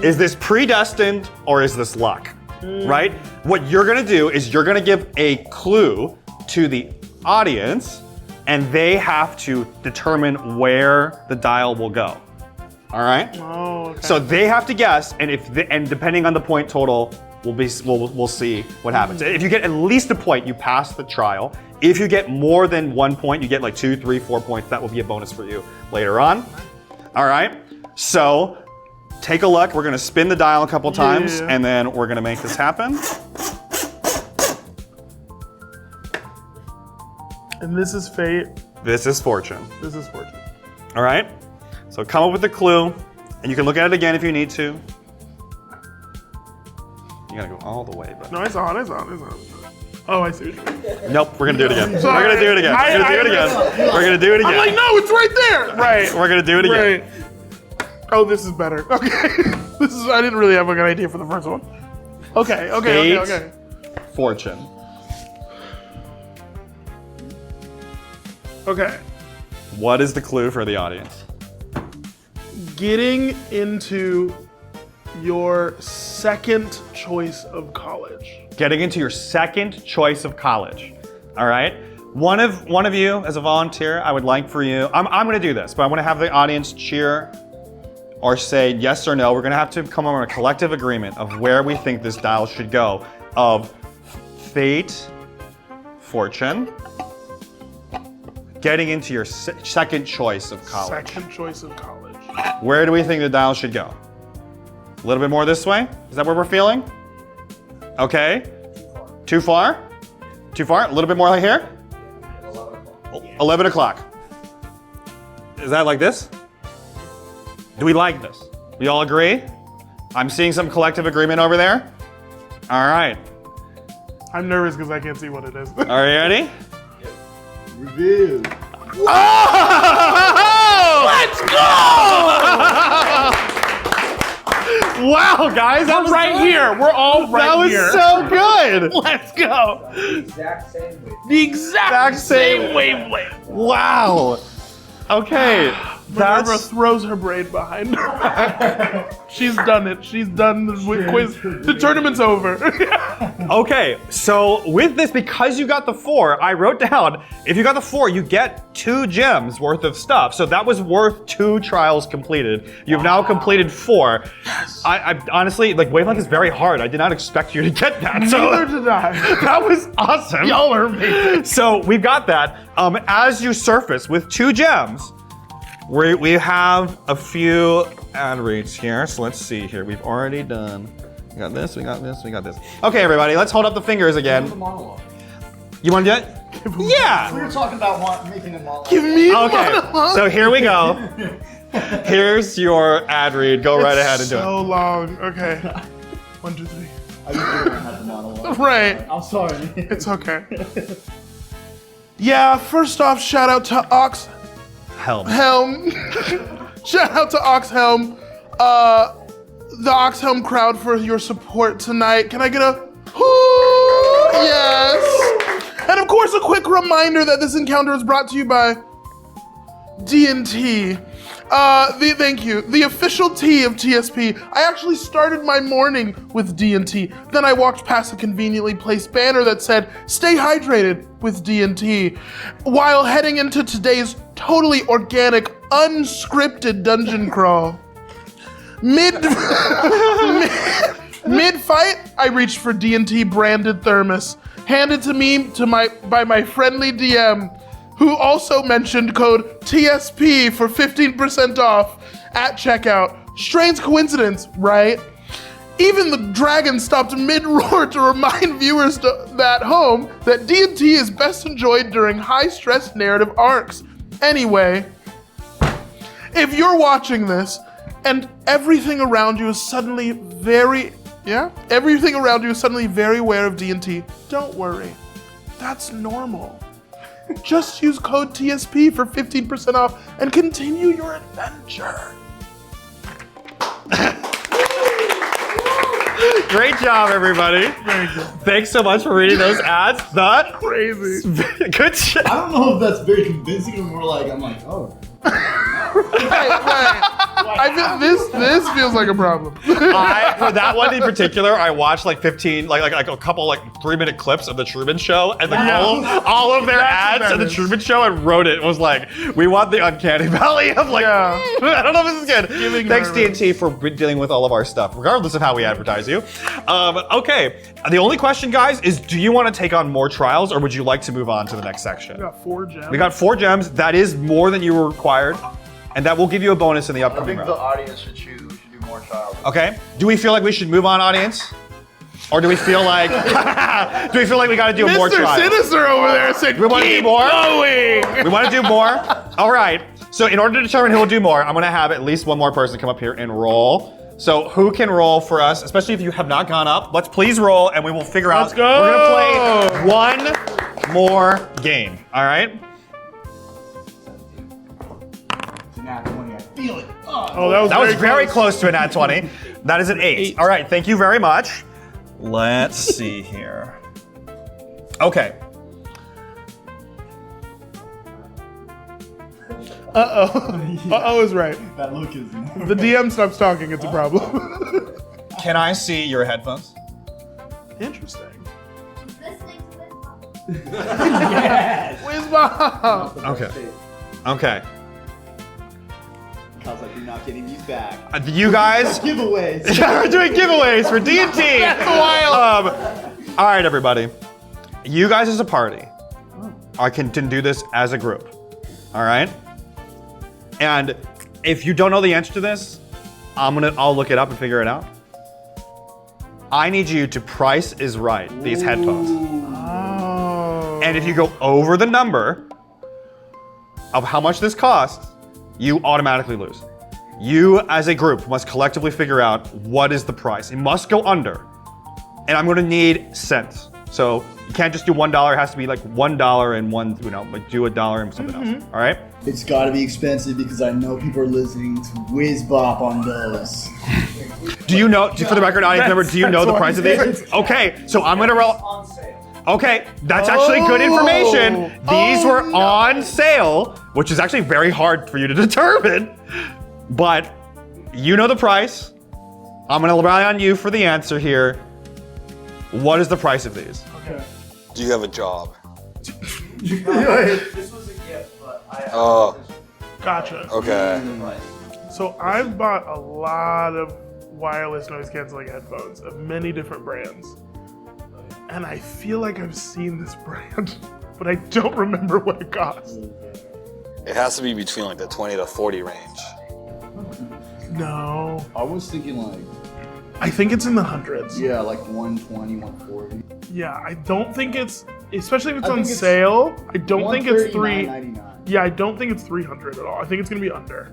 Is this predestined or is this luck? Right? What you're gonna do is you're gonna give a clue to the audience and they have to determine where the dial will go. All right? Oh, okay. So they have to guess, and depending on the point total, we'll see what happens. If you get at least a point, you pass the trial. If you get more than 1 point, you get like 2, 3, 4 points. That will be a bonus for you later on. All right. So take a look. We're gonna spin the dial a couple times, and then we're gonna make this happen. And this is fate. This is fortune. This is fortune. All right. So come up with a clue, and you can look at it again if you need to. You gotta go all the way, but No, it's on. Oh, I see what you mean. nope. We're gonna do it again. Sorry. We're gonna do it again. We're gonna do it again. We're gonna do it again. I'm like, no, it's right there. Right. We're gonna do it again. Right. Oh, this is better. Okay. I didn't really have a good idea for the first one. Okay. Fate, fortune. Okay. What is the clue for the audience? Getting into your second choice of college. Getting into your second choice of college. All right. One of you as a volunteer, I would like for you. I'm going to do this, but I want to have the audience cheer or say yes or no. We're going to have to come on a collective agreement of where we think this dial should go. Of fate, fortune. Getting into your second choice of college. Second choice of college. Where do we think the dial should go? A little bit more this way? Is that where we're feeling? Okay. Too far? Too far? A little bit more like here? 11 o'clock. Is that like this? Do we like this? We all agree? I'm seeing some collective agreement over there. All right. I'm nervous because I can't see what it is. Are you ready? Review. Oh! Let's go! Wow, guys, that was Right here. We're all right That was here. so good. Let's go. The exact same way. The exact same wavelength. Wow. Okay. Minerva That's throws her braid behind her. She's done it. She's done the quiz. The tournament's over. okay. So with this, because you got the 4, I wrote down, if you got the 4, you get 2 gems worth of stuff. So that was worth 2 trials completed. You've now completed 4. Yes. I honestly, like, wavelength is very hard. I did not expect you to get that. Neither did I. That was awesome. Y'all are amazing. So we've got that. As you surface with 2 gems, we have a few ad reads here. So let's see here. We've already done. We got this, we got this, we got this. Okay, everybody, let's hold up the fingers again. Give a monologue. You want to do it? Yeah. We were talking about making a monologue. Give me Okay, one. so here we go. Here's your ad read. Go right ahead and do So it. long. Okay. 1, 2, 3. I usually don't have a monologue. Right. I'm sorry. It's okay. Yeah, first off, shout out to Oxhelm. Shout out to Oxhelm. The Oxhelm crowd for your support tonight. Can I get a whoo? Yes. And of course, a quick reminder that this encounter is brought to you by D&T. Thank you. The official tea of TSP. I actually started my morning with D&T. Then I walked past a conveniently placed banner that said, "Stay hydrated with D&T," while heading into today's totally organic, unscripted dungeon crawl. Mid-fight, I reached for D&T branded thermos, handed to me by my friendly DM, who also mentioned code TSP for 15% off at checkout. Strange coincidence, right? Even the dragon stopped mid-roar to remind viewers at home that D&T is best enjoyed during high-stress narrative arcs. Anyway, if you're watching this and everything around you is suddenly very aware of D&T, don't worry. That's normal. Just use code TSP for 15% off and continue your adventure. Great job, everybody. Very good. Thanks so much for reading those ads. That Crazy. good job. I don't know if that's very convincing or more like I'm like, oh. I feel this feels like a problem. For that one in particular, I watched like 15, like a couple like 3-minute clips of the Truman Show, and like all of their That's ads of the hilarious. Truman Show, and wrote it. It was like, we want the uncanny valley of like, Yeah. I don't know if this is good. Giving Thanks nervous. DNT for dealing with all of our stuff, regardless of how we advertise you. Okay, the only question, guys, is do you want to take on more trials, or would you like to move on to the next section? We got 4 gems. We got 4 gems. That is more than you were required, and that will give you a bonus in the I upcoming think round. the audience should choose. We should do more trials. Okay. Do we feel like we should move on, audience? Or do we feel like we got to do more Mr. trials? Sinister over there said, We want to do "Keep more? going." We want to do more? All right. So in order to determine who will do more, I'm going to have at least one more person come up here and roll. So who can roll for us, especially if you have not gone up? Let's please roll, and we will figure out. Let's go. We're going to play one more game. All right? Nat 20, I feel it. Oh, that was Very close to a nat 20. That is an 8. All right, thank you very much. Let's see here. Okay. Uh-oh is right. That look is. The DM stops talking, it's a problem. Can I see your headphones? Interesting. Listening to this Whiz Bob. Okay. Okay. Kyle's like, you're not getting these back. You guys, Giveaways. we're doing giveaways for D&T. That's wild. All right, everybody. You guys as a party, I can do this as a group. All right? And if you don't know the answer to this, I'll look it up and figure it out. I need you to Price is Right these headphones. Oh. And if you go over the number of how much this costs, you automatically lose. You as a group must collectively figure out what is the price. It must go under. And I'm gonna need cents. So you can't just do $1, it has to be like $1 and one, like do $1 and something else. All right? It's gotta be expensive because I know people are listening to Whiz Bop on those. Do you know, for the record, audience member, do you know the price of these? Okay, so I'm gonna roll. On sale. Okay, that's actually good information. These were no. on sale, which is actually very hard for you to determine. But you know the price. I'm gonna rely on you for the answer here. What is the price of these? Okay. Do you have a job? This was a gift, but I. Oh. Gotcha. Okay. So I've bought a lot of wireless noise canceling headphones of many different brands. And I feel like I've seen this brand, but I don't remember what it costs. It has to be between like the 20 to 40 range. No. I was thinking like, I think it's in the hundreds. yeah, like 120, 140. Yeah, I don't think it's, especially if it's I on think it's sale, I don't think it's $139.99. Yeah, I don't think it's 300 at all. I think it's gonna be under.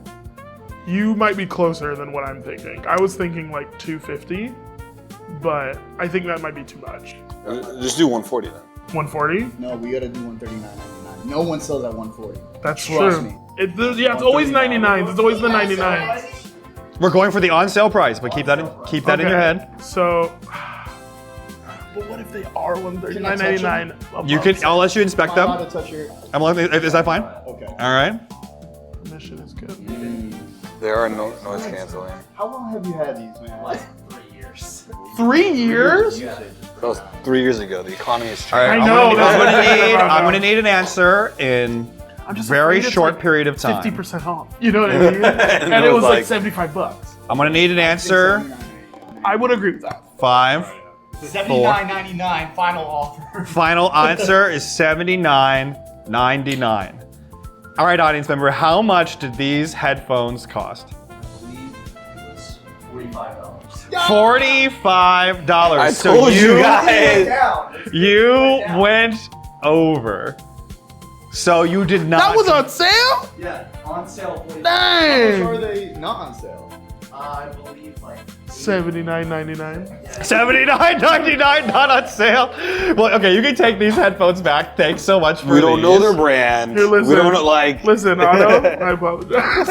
You might be closer than what I'm thinking. I was thinking like 250, but I think that might be too much. Just do 140 then. 140? No, we gotta do $139.99. No one sells at 140. That's Trust true. me. It's always 99. It's always the 99. We're going for the on sale price, but keep that in your head. So, but what if they are $139.99? You can, I'll let you inspect Am I allowed them. to touch your? Is that fine? Okay. All right. Permission is good. There are no noise canceling. How long have you had these, man? Like 3 years. 3 years? That was 3 years ago. The economy has changed. All right. I know, I'm gonna need an answer in I'm just very afraid it's short like period of time. 50% off. You know what I mean? And it was like $75. I'm gonna need an answer. I would agree with that. 5. $79.99 final offer. Final answer is $79.99. All right, audience member, how much did these headphones cost? I believe it was $45. $45. I told you guys. You went over. So you did not. That was on sale? Yeah, on sale $45. How much are Dang! they not on sale? I believe like $79.99. $79.99, not on sale. Well, okay, you can take these headphones back. Thanks so much for We don't know these. their brand. Here, listen. We don't like. Listen, Otto, I apologize.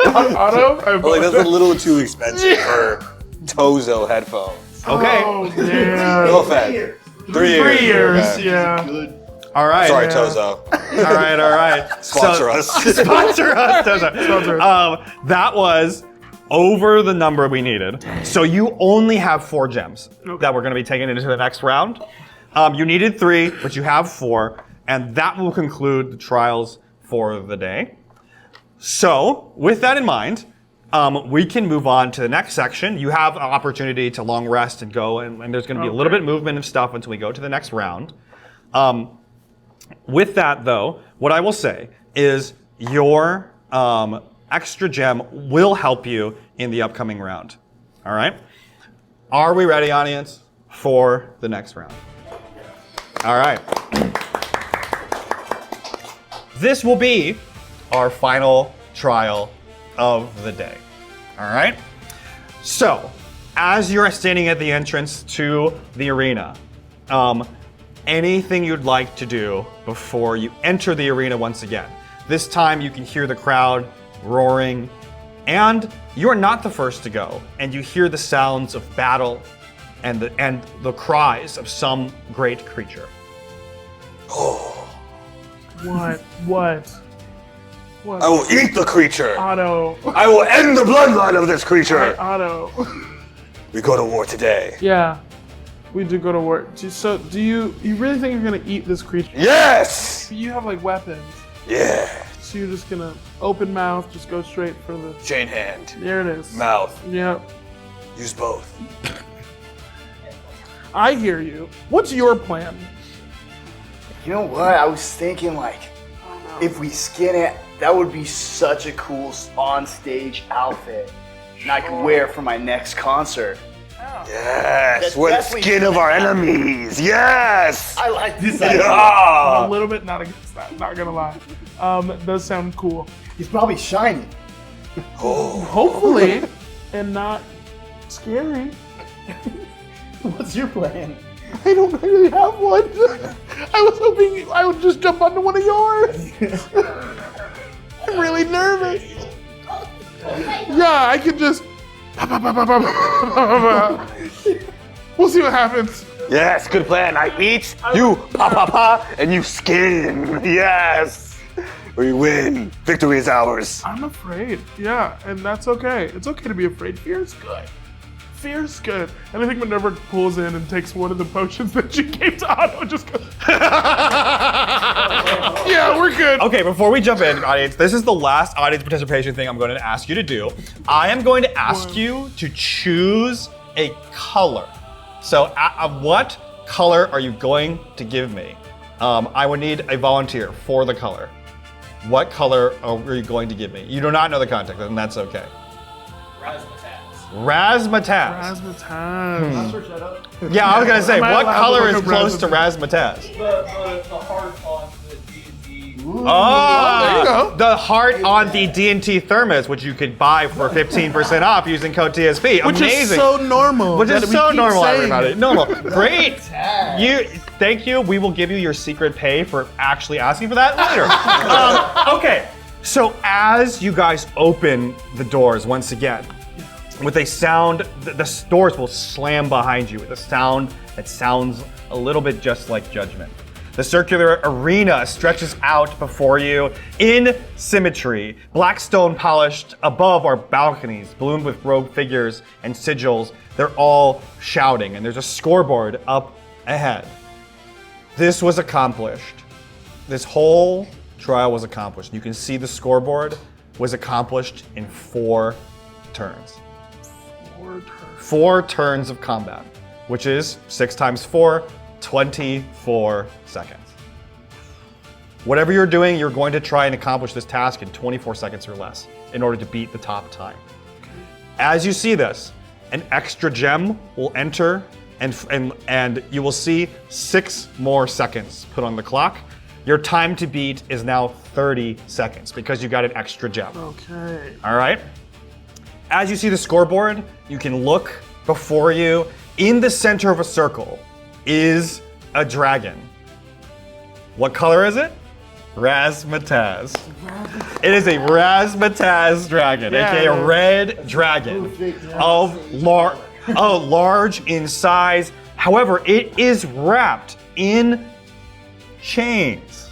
Otto, I Like that's a apologize. little too expensive for Tozo headphones. Okay. Oh, man. No offense. 3 years. 3 years, Okay. yeah. Good. All right. Sorry, Yeah. Tozo. All right. Sponsor us. Sponsor us, Tozo. Sponsor us. That was over the number we needed. So you only have 4 gems that we're going to be taking into the next round. You needed 3, but you have 4, and that will conclude the trials for the day. So, with that in mind, we can move on to the next section. You have an opportunity to long rest and go, and there's going to be a little bit of movement of stuff until we go to the next round. With that, though, what I will say is your extra gem will help you in the upcoming round. All right? Are we ready, audience, for the next round? All right. This will be our final trial of the day. All right? So, as you're standing at the entrance to the arena, anything you'd like to do before you enter the arena once again. This time you can hear the crowd roaring, and you're not the first to go, and you hear the sounds of battle and the cries of some great creature. What? I will eat the creature. Otto. I will end the bloodline of this creature. Otto. We go to war today. Yeah. We do go to war. So, do you really think you're gonna eat this creature? Yes. You have like weapons. Yeah. So you're just gonna open mouth, just go straight for the. Chain hand. There it is. Mouth. Yep. Use both. I hear you. What's your plan? You know what? I was thinking like, if we skin it, that would be such a cool on-stage outfit, and I could wear for my next concert. Yes. That's We're the definitely- skin of our enemies. Yes. I like this idea. I'm a Yeah. little bit not against that. Not gonna lie. Does sound cool. He's probably shiny. Hopefully, and not scary. What's your plan? I don't really have one. I was hoping I would just jump onto one of yours. I'm really nervous. Yeah, I could just. We'll see what happens. Yes. Good plan. I eat. You pa, and you skin. Yes. We win. Victory is ours. I'm afraid. Yeah, and that's okay. It's okay to be afraid. Fear is good. Fear is good. And I think Minerva pulls in and takes one of the potions that she gave to Otto and just goes, yeah, we're good. Okay, before we jump in, audience, this is the last audience participation thing I'm going to ask you to do. I am going to ask you to choose a color. So, what color are you going to give me? I would need a volunteer for the color. What color are you going to give me? You do not know the context, and that's okay. Razzmatazz. Razzmatazz. Yeah, I was gonna say, Am I what allowed to color look is up close to razzmatazz? Razzmatazz? The heart on the D&D. Oh, there you go. The heart on the D&T thermos, which you could buy for 15% off using code TSP. Which Amazing. is so normal. Which that is we so keep normal, saying everybody. it. Normal. Great. Thank you. We will give you your secret pay for actually asking for that later. Okay. So as you guys open the doors once again, with a sound, the doors will slam behind you with a sound that sounds a little bit just like judgment. The circular arena stretches out before you in symmetry. Black stone polished above are balconies, bloomed with robed figures and sigils. They're all shouting, and there's a scoreboard up ahead. This was accomplished. This whole trial was accomplished. You can see the scoreboard was accomplished in 4 turns. 4 turns of combat, which is 6 times 4, 24 seconds. Whatever you're doing, you're going to try and accomplish this task in 24 seconds or less in order to beat the top time. As you see this, an extra gem will enter and you will see 6 more seconds put on the clock. Your time to beat is now 30 seconds because you got an extra gem. Okay. All right? as you see the scoreboard, you can look before you. In the center of a circle is a dragon. What color is it? Razzmatazz. It is a Razzmatazz dragon, aka a red dragon of large in size. However, it is wrapped in chains,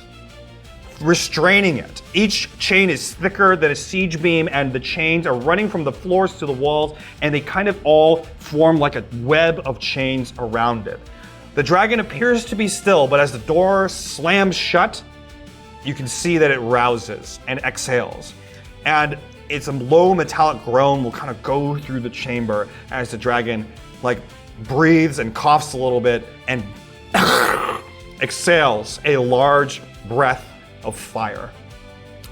restraining it. Each chain is thicker than a siege beam, and the chains are running from the floors to the walls, and they kind of all form like a web of chains around it. The dragon appears to be still, but as the door slams shut, you can see that it rouses and exhales. And it's a low metallic groan will kind of go through the chamber as the dragon like breathes and coughs a little bit and exhales a large breath of fire.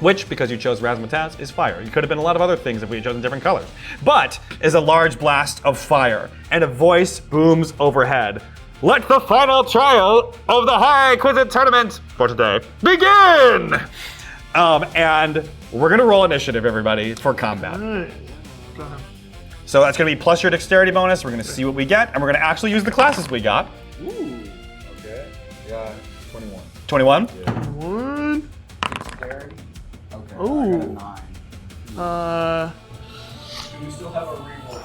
Which, because you chose Razzmatazz, is fire. You could have been a lot of other things if we had chosen different colors. But is a large blast of fire, and a voice booms overhead. Let the final trial of the High Quizzit Tournament for today begin! And we're gonna roll initiative, everybody, for combat. Go ahead. So that's gonna be plus your dexterity bonus. We're gonna see what we get, and we're gonna actually use the classes we got. Ooh. Okay. Yeah, 21. 21? One. Dexterity? Okay. Ooh. I got a 9. Do we still have a reroll?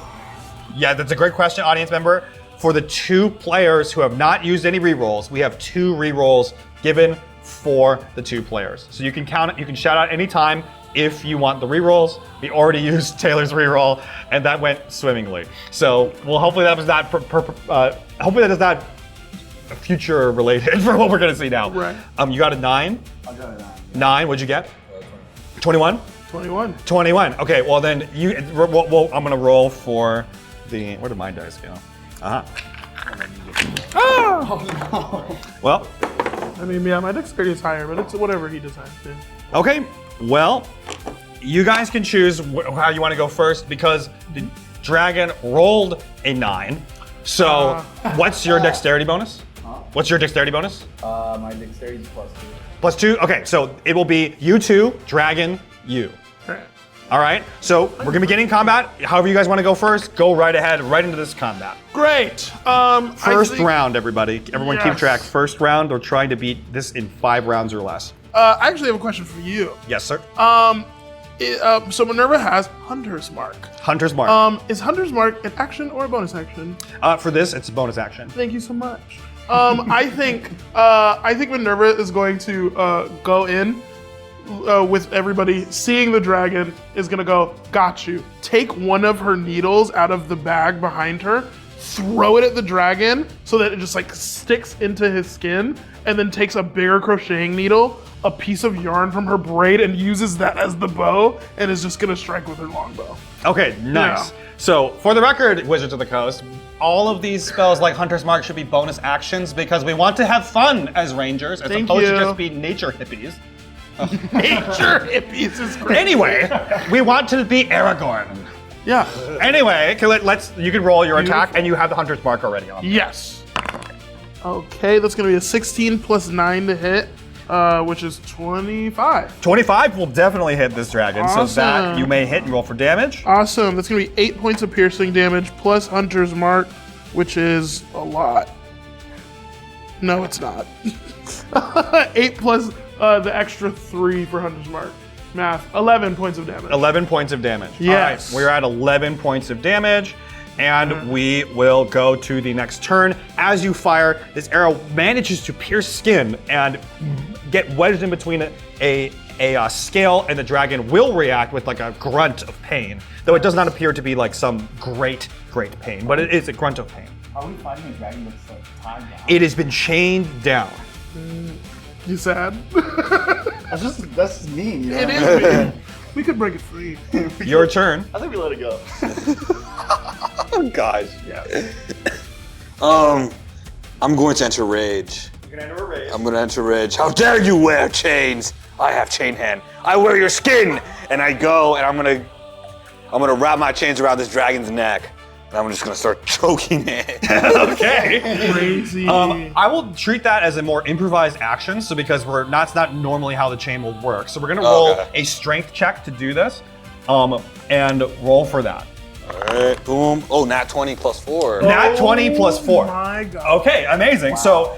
Yeah, that's a great question, audience member. For the 2 players who have not used any rerolls, we have 2 rerolls given for the 2 players. So you can count it, you can shout out anytime if you want the rerolls. We already used Taylor's reroll, and that went swimmingly. So, well, hopefully that was not, hopefully that is not future related for what we're gonna see now. Right. You got a 9? I got a 9. 9, what'd you get? 21? 21. 21, okay, well then, well, I'm gonna roll for the, where did my dice go? Well, I mean, yeah, my dexterity is higher, but it's whatever he decides to. okay. Well, you guys can choose how you want to go first because the dragon rolled a 9. So, what's your dexterity bonus? What's your dexterity bonus? My dexterity is +2. Plus 2? Okay, so it will be you 2, dragon, you. Right. All right, so we're gonna be getting combat. However you guys want to go first, go right ahead, right into this combat. Great. First round, everybody. Everyone keep Yes. track. First round, we're trying to beat this in 5 rounds or less. I actually have a question for you. Yes, sir. So Minerva has Hunter's Mark. Hunter's Mark. Is Hunter's Mark an action or a bonus action? For this, it's a bonus action. Thank you so much. I think Minerva is going to go in with everybody seeing the dragon, is gonna go, got you. Take one of her needles out of the bag behind her, throw it at the dragon so that it just like sticks into his skin, and then takes a bigger crocheting needle, a piece of yarn from her braid, and uses that as the bow, and is just gonna strike with her longbow. Okay, nice. Yeah. So, for the record, Wizards of the Coast, all of these spells like Hunter's Mark should be bonus actions because we want to have fun as rangers as Thank opposed you. to just be nature hippies. Nature hippies is great. Anyway, we want to be Aragorn. Yeah. Anyway, you can roll your attack and you have the Hunter's Mark already on. Yes. Okay, that's gonna be a 16 plus 9 to hit, which is 25. 25 will definitely hit this dragon, so that Awesome. you may hit and roll for damage. Awesome. That's gonna be 8 points of piercing damage plus Hunter's Mark, which is a lot. No, it's not. 8 plus the extra 3 for Hunter's Mark. Math. 11 points of damage. 11 points of damage. Yes. All right, we're at 11 points of damage, and we will go to the next turn. As you fire, this arrow manages to pierce skin and get wedged in between a scale, and the dragon will react with like a grunt of pain, though it does not appear to be like some great pain, but it is a grunt of pain. Are we fighting a dragon that's like tied down? It has been chained down. You sad? That's just mean, you know? It is mean. We could break it free. Your turn. I think we let it go. Oh gosh. Yeah. I'm going to enter rage. You're gonna enter a rage. I'm gonna enter rage. How dare you wear chains? I have chain hand. I wear your skin. And I go and I'm gonna wrap my chains around this dragon's neck. And I'm just gonna start choking it. Okay. Crazy. I will treat that as a more improvised action, so because that's not normally how the chain will work. So we're gonna roll Okay. a strength check to do this, and roll for that. Alright, boom. Oh, nat 20 plus 4. Nat 20 plus 4. My God. Okay, amazing. So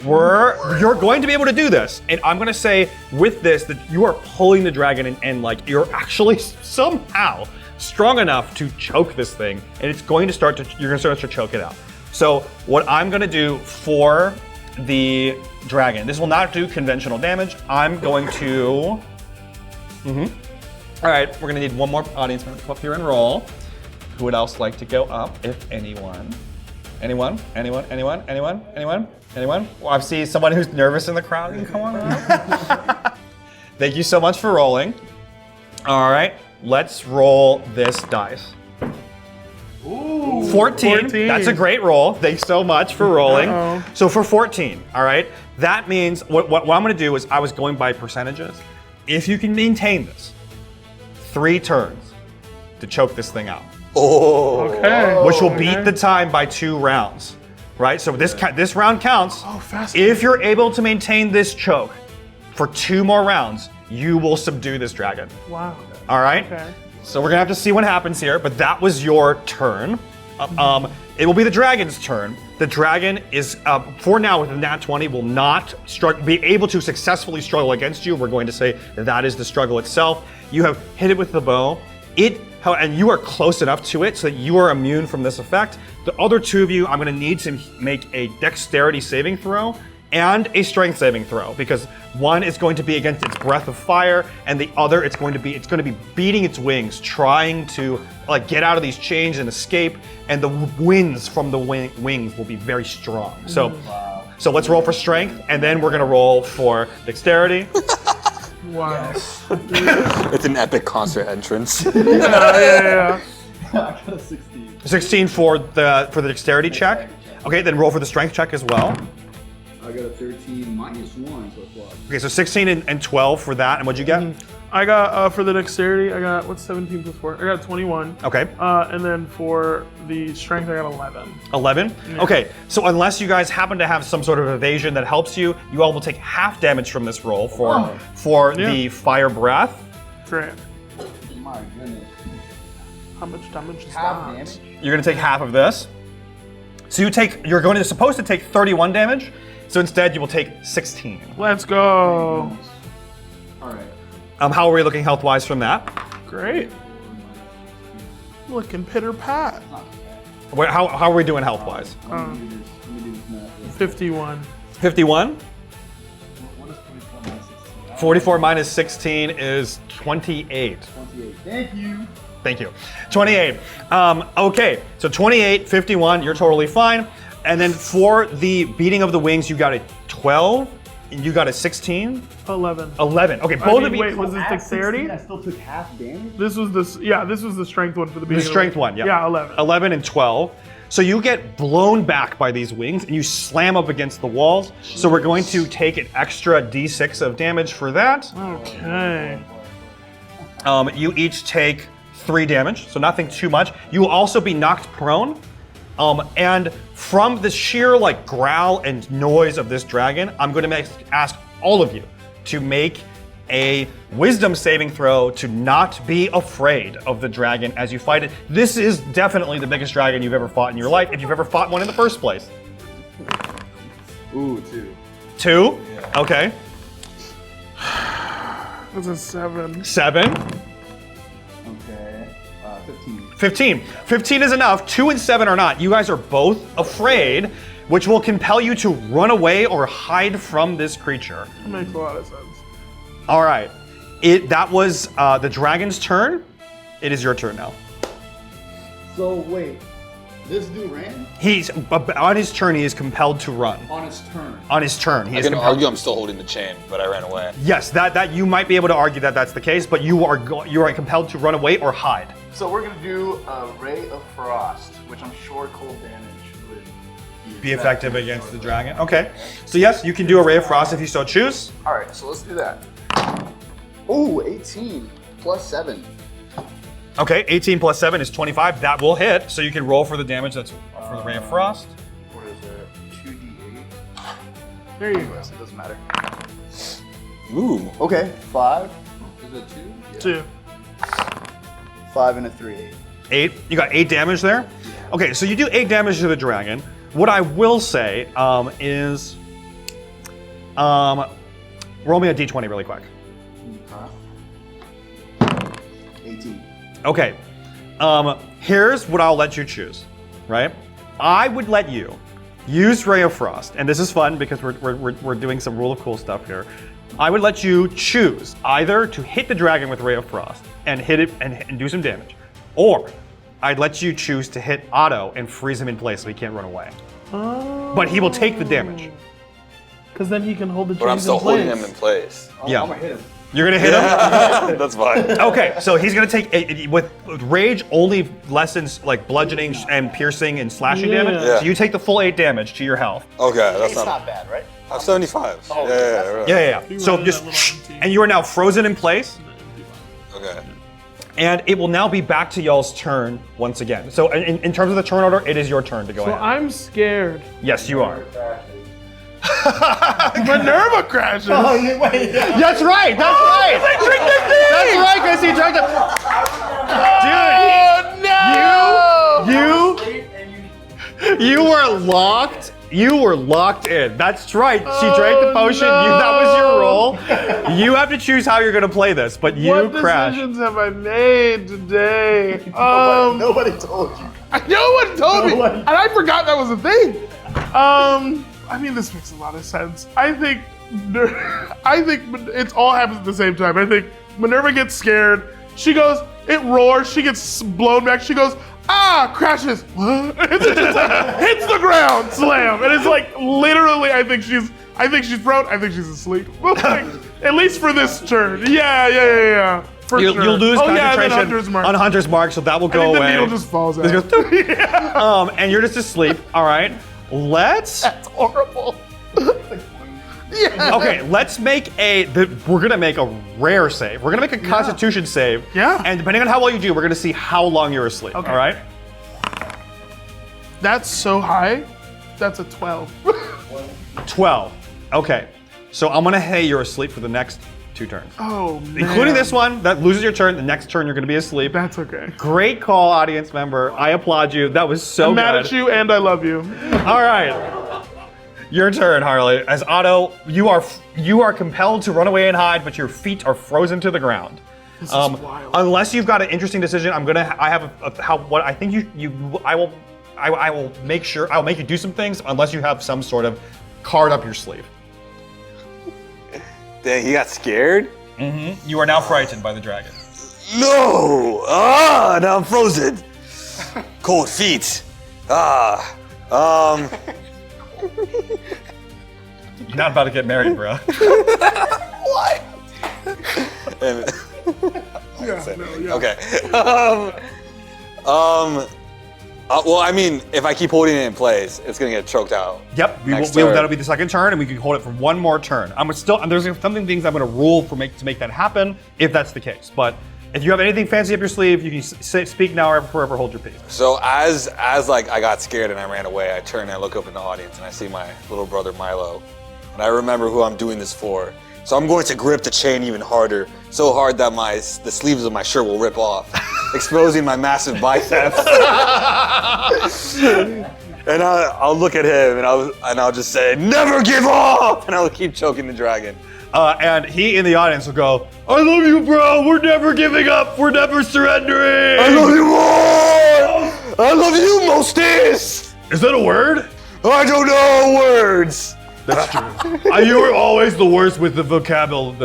you're going to be able to do this. And I'm gonna say with this that you are pulling the dragon and like you're actually somehow strong enough to choke this thing. And it's going to you're gonna start to choke it out. So what I'm gonna do for the dragon, this will not do conventional damage. I'm going to, all right, we're gonna need one more audience member to come up here and roll. Who would else like to go up, if anyone? Anyone? Well, I see someone who's nervous in the crowd. You can come on up. Thank you so much for rolling. All right, let's roll this dice. Ooh, 14. That's a great roll. Thanks so much for rolling. So for 14, all right, that means what I'm gonna do is I was going by percentages. If you can maintain this, 3 turns to choke this thing out. Oh. Okay. Which will beat the time by 2 rounds, right? So this round counts. Oh, fast. If you're able to maintain this choke for 2 more rounds, you will subdue this dragon. Wow. All right? Okay. So we're gonna have to see what happens here, but that was your turn. It will be the dragon's turn. The dragon is, for now with the nat 20, will not be able to successfully struggle against you. We're going to say that is the struggle itself. You have hit it with the bow. And you are close enough to it so that you are immune from this effect. The other 2 of you, I'm gonna need to make a dexterity saving throw and a strength saving throw, because one is going to be against its breath of fire, and the other it's going to be beating its wings, trying to like get out of these chains and escape, and the winds from the wings will be very strong. So let's roll for strength, and then we're gonna roll for dexterity. Wow. It's an epic concert entrance. Yeah. I got a 16. 16 for the dexterity check. Okay, then roll for the strength check as well. I got a 13 minus 1 plus 1. Okay, so 16 and 12 for that. And what'd you get? I got, for the dexterity, I got, what's 17 plus 4? I got 21. Okay. And then for the strength, I got 11. 11? Yeah. Okay, so unless you guys happen to have some sort of evasion that helps you, you all will take half damage from this roll for the fire breath. Great. My goodness. How much damage is Half that? damage? You're gonna take half of this. So you're supposed to take 31 damage, so instead you will take 16. Let's go. All right. How are we looking health-wise from that? Great. Looking pitter pat. How are we doing health-wise? Let me do this math. 51. 51? What is 44 minus 16? 44 minus 16 is 28. 28. Thank you. Thank you. 28. Okay, so 28, 51, you're totally fine. And then for the beating of the wings, you got a 12, and you got a 16. 11. 11. Okay, I both mean, of you. wait, was this At dexterity? 16, I still took half damage? This was the strength one for the The beginning. strength one, yeah. Yeah, 11. 11 and 12. So you get blown back by these wings and you slam up against the walls. So we're going to take an extra d6 of damage for that. Okay. You each take 3 damage, so nothing too much. You will also be knocked prone. And from the sheer like growl and noise of this dragon, I'm going to ask all of you to make a wisdom saving throw to not be afraid of the dragon as you fight it. This is definitely the biggest dragon you've ever fought in your life, if you've ever fought one in the first place. Ooh, 2. 2? Yeah. Okay. That's a 7. 7. Okay. 15. 15. 15 is enough. 2 and 7 are not. You guys are both afraid, which will compel you to run away or hide from this creature. That makes a lot of sense. All right. That was the dragon's turn. It is your turn now. So wait, this dude ran? He's on his turn. He is compelled to run. On his turn. On his turn, he I is can compelled. argue I'm still holding the chain, but I ran away. Yes, that you might be able to argue that that's the case, but you are compelled to run away or hide. So we're gonna do a Ray of Frost, which I'm sure cold damage would Be effective against the dragon. Okay. So yes, you can do a ray of frost if you so choose. All right, so let's do that. Oh, 18 plus 7. Okay, 18 plus 7 is 25. That will hit. So you can roll for the damage that's for the ray of frost. What is it? 2d8. There you go. It doesn't matter. Ooh. Okay, 5. Is it 2? 2. 5 and a 3, 8. 8. You got 8 damage there? Okay, so you do 8 damage to the dragon. What I will say is roll me a d20 really quick. 18. Okay. Here's what I'll let you choose, right? I would let you use Ray of Frost, and this is fun because we're doing some Rule of Cool stuff here. I would let you choose either to hit the dragon with Ray of Frost and hit it and do some damage, or I'd let you choose to hit Otto and freeze him in place so he can't run away. Oh. But he will take the damage. Because then he can hold the chains But I'm still in place. holding him in place. Yeah. I'm gonna hit him. You're gonna hit him? That's fine. Okay, so he's gonna take with rage only lessens like bludgeoning and piercing and slashing damage. Yeah. So you take the full 8 damage to your health. Okay, that's It's not bad, right? I'm 75. Oh, yeah. Yeah. So just and you are now frozen in place, Okay. and it will now be back to y'all's turn once again. So in terms of the turn order, it is your turn to go So ahead. I'm scared. Yes, you are. Minerva crashes. Oh, wait. That's right. That's right. That's right, because he drank the. Dude, you were locked. You were locked in. That's right. She drank the potion. That was your role. You have to choose how you're gonna play this, but you What crashed. decisions have I made today? Nobody told you. No one told me, Nobody. and I forgot that was a thing. I mean, this makes a lot of sense. I think it all happens at the same time. I think Minerva gets scared. She goes, it roars. She gets blown back. She goes, crashes. What? And it just like hits the ground, slam. And it's like literally, I think she's prone. I think she's asleep. Like, at least for this turn. Yeah. For You'll sure. lose and then concentration Hunter's Mark. on Hunter's Mark, so that will I go think the away. needle just falls out. This goes, and you're just asleep. All right. That's horrible. Yeah. Okay, let's make we're gonna make a rare save. We're gonna make a Constitution save. Yeah. And depending on how well you do, we're gonna see how long you're asleep. Okay. All right. That's so high. That's a 12. 12. Okay. So I'm gonna say you're asleep for the next 2 turns, Oh man. including this one that loses your turn. The next turn you're gonna be asleep. That's okay. Great call, audience member. I applaud you. That was so I'm good. mad at you and I love you. All right. Your turn, Harley. As Otto, you are compelled to run away and hide, but your feet are frozen to the ground. This is wild. Unless you've got an interesting decision, I will make sure I'll make you do some things unless you have some sort of card up your sleeve. Dang, he got scared? You are now frightened by the dragon. No! Now I'm frozen. Cold feet. You're not about to get married, bro. What? Okay. Well, I mean, if I keep holding it in place, it's gonna get choked out. Yep, Next turn. that'll be the second turn, and we can hold it for one more turn. There's something things I'm going to rule to make that happen, if that's the case. But if you have anything fancy up your sleeve, you can speak now or forever hold your peace. So as like I got scared and I ran away, I turn and I look up in the audience and I see my little brother Milo, and I remember who I'm doing this for. So I'm going to grip the chain even harder, so hard that the sleeves of my shirt will rip off, exposing my massive biceps. And I'll look at him and I'll just say, "Never give up!" And I'll keep choking the dragon. And he in the audience will go, "I love you, bro. We're never giving up. We're never surrendering. I love you more! I love you, Mostis! Is that a word? I don't know words. That's true. You were always the worst with the vocab,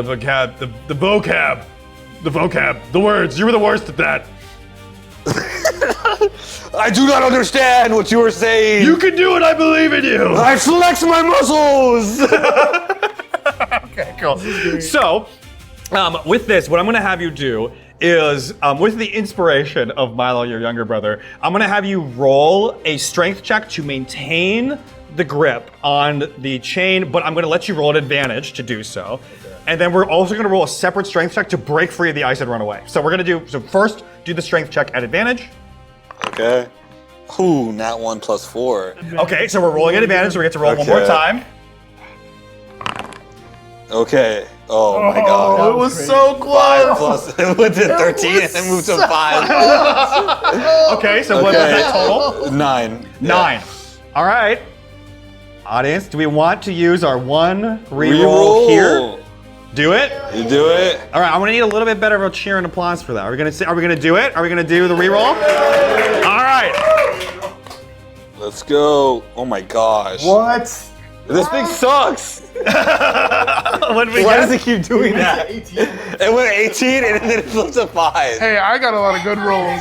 the words. You were the worst at that. I do not understand what you are saying. You can do it. I believe in you. I flex my muscles. Okay, cool. So, with this, what I'm going to have you do is, with the inspiration of Milo, your younger brother, I'm going to have you roll a strength check to maintain the grip on the chain, but I'm going to let you roll an advantage to do so. Okay. And then we're also going to roll a separate strength check to break free of the ice and run away. So we're going to first do the strength check at advantage. Okay. Ooh, nat 1 + 4. Okay, so we're rolling at advantage, so we get to roll one more time. Okay. Oh my god. It was so close. Plus, it went to 13 and then moved to 5. Okay, so what was that total? 9. 9. All right. Audience, do we want to use our one reroll Reroll here? Do it. You do it. All right, I'm gonna need a little bit better of a cheer and applause for that. Are we gonna do it? Are we gonna do the reroll? All right. Let's go. Oh my gosh. What? This thing sucks. What did we Why get? does it keep doing that? 18. It went 18 and then it flipped to 5. Hey, I got a lot of good rolls.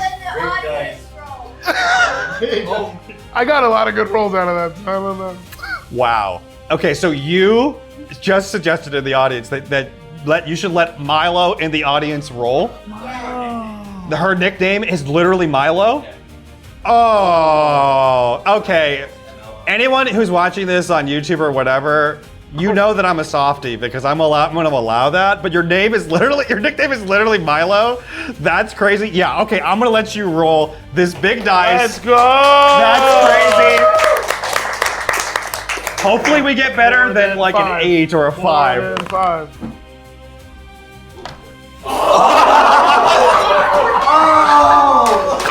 I got a lot of good rolls out of that. I don't know. Wow. Okay, so you just suggested to the audience that you should let Milo in the audience roll. Her nickname is literally Milo. Oh, okay. Anyone who's watching this on YouTube or whatever, you know that I'm a softie because I'm gonna allow that. But your nickname is literally Milo. That's crazy. Yeah. Okay, I'm gonna let you roll this big dice. Let's go. That's crazy. Hopefully we get better than like an 8 or a 5. 5.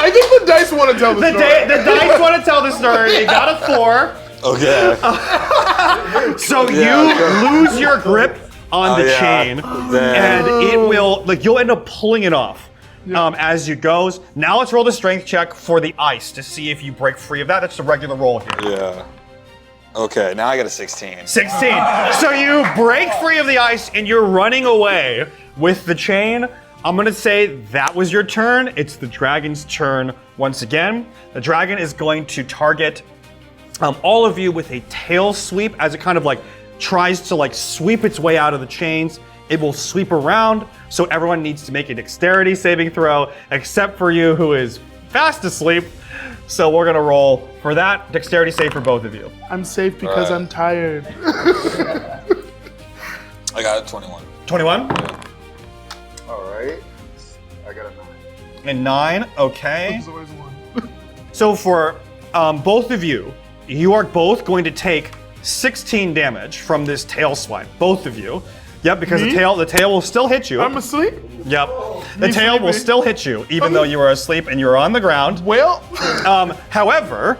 I think the dice want to tell the story. The dice want to tell the story. You got a 4. Okay. So you lose your grip on the chain, and it will, like, you'll end up pulling it off as you goes. Now let's roll the strength check for the ice to see if you break free of that. That's the regular roll here. Yeah. Okay, now I got a 16. 16. So you break free of the ice and you're running away with the chain. I'm gonna say that was your turn. It's the dragon's turn once again. The dragon is going to target all of you with a tail sweep as it kind of like tries to like sweep its way out of the chains. It will sweep around, so everyone needs to make a dexterity saving throw, except for you who is fast asleep. So we're gonna roll for that dexterity save for both of you. I'm safe because I'm tired. I got a 21. 21? Yeah. All right. I got a 9. And 9, okay. There's always one. So for both of you, you are both going to take 16 damage from this tail swipe. Both of you. Yep, because Me? the tail will still hit you. I'm asleep? Yep. The Me tail will sleeping? still hit you, even though you are asleep and you're on the ground. Well. However,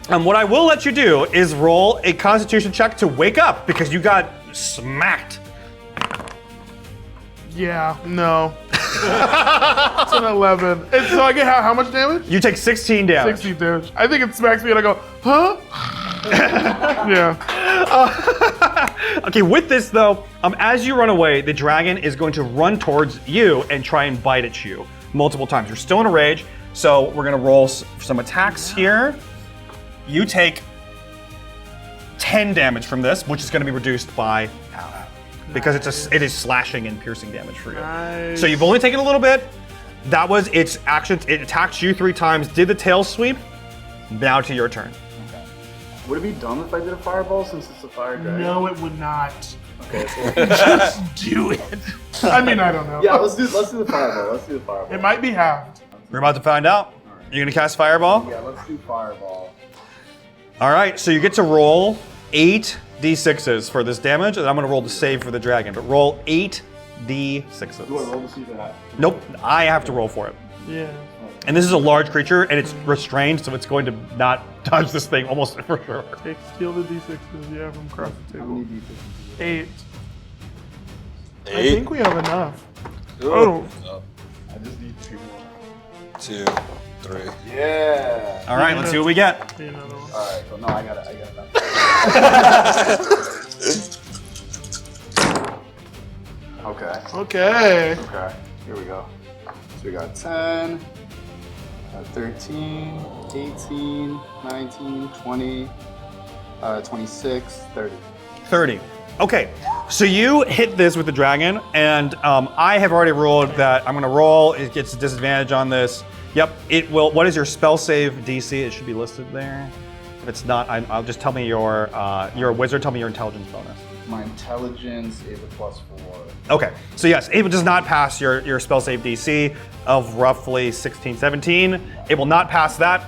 what I will let you do is roll a constitution check to wake up because you got smacked. Yeah, no. It's an 11. And so I get how much damage? You take 16 damage. 16 damage. I think it smacks me and I go, huh? Yeah. Okay, with this though, as you run away, the dragon is going to run towards you and try and bite at you multiple times. You're still in a rage, so we're gonna roll some attacks here. You take 10 damage from this, which is gonna be reduced by half because it is slashing and piercing damage for you. Nice. So you've only taken a little bit. That was its action. It attacked you 3 times, did the tail sweep. Now to your turn. Would it be dumb if I did a fireball since it's a fire dragon? No, it would not. Okay, so Just do it. I mean, I don't know. yeah, let's do the fireball. Let's do the fireball. It might be halved. We're about to find out. You're gonna cast Fireball? Yeah, let's do fireball. All right, so you get to roll 8 d6s for this damage, and I'm gonna roll the save for the dragon, but roll 8 d6s. Do I roll to see that? Nope, I have to roll for it. Yeah. And this is a large creature, and it's restrained, so it's going to not dodge this thing almost for sure. Take steal the d6s, yeah, from across the How table. many d6s? 8. 8. I think we have enough. Ooh. Oh. I just need 2 more. 2, 3. Yeah. All right, let's see what we get. Need another one. All right, so no, I got it. Okay. Okay. Okay. Here we go. So we got 10, 13, 18, 19, 20, 26, 30. 30. Okay, so you hit this with the dragon, and I have already rolled that. I'm gonna roll. It gets a disadvantage on this. Yep, it will. What is your spell save DC? It should be listed there. If it's not, I'll just tell me you're a wizard. Tell me your intelligence bonus. My intelligence is a +4. Okay, so yes, it does not pass your spell save DC of roughly 16, 17. It will not pass that.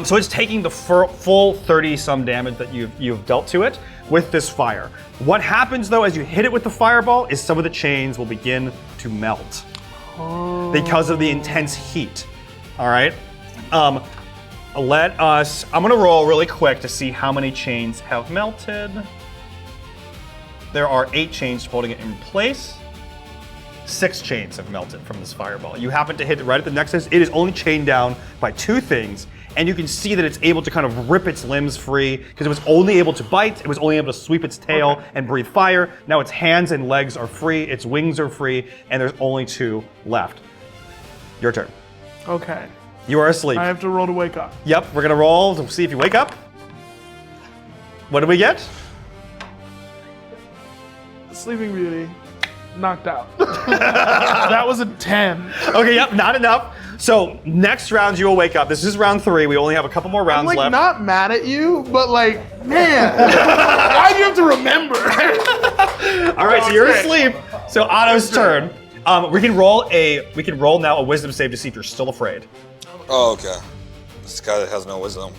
So it's taking the full 30 some damage that you've dealt to it. with this fire. What happens though as you hit it with the fireball is some of the chains will begin to melt because of the intense heat. All right. I'm gonna roll really quick to see how many chains have melted. There are 8 chains holding it in place. 6 chains have melted from this fireball. You happen to hit it right at the nexus. It is only chained down by 2 things, and you can see that it's able to kind of rip its limbs free because it was only able to bite, it was only able to sweep its tail and breathe fire. Now its hands and legs are free, its wings are free, and there's only 2 left. Your turn. Okay. You are asleep. I have to roll to wake up. Yep, we're gonna roll to see if you wake up. What do we get? Sleeping Beauty. Knocked out. That was a 10. Okay, yep, not enough. So next round you will wake up. This is round 3. We only have a couple more rounds I'm like left. not mad at you, but like, man, why do you have to remember? All right, so you're asleep. So Otto's turn. We can roll now a wisdom save to see if you're still afraid. Oh, okay. This guy that has no wisdom.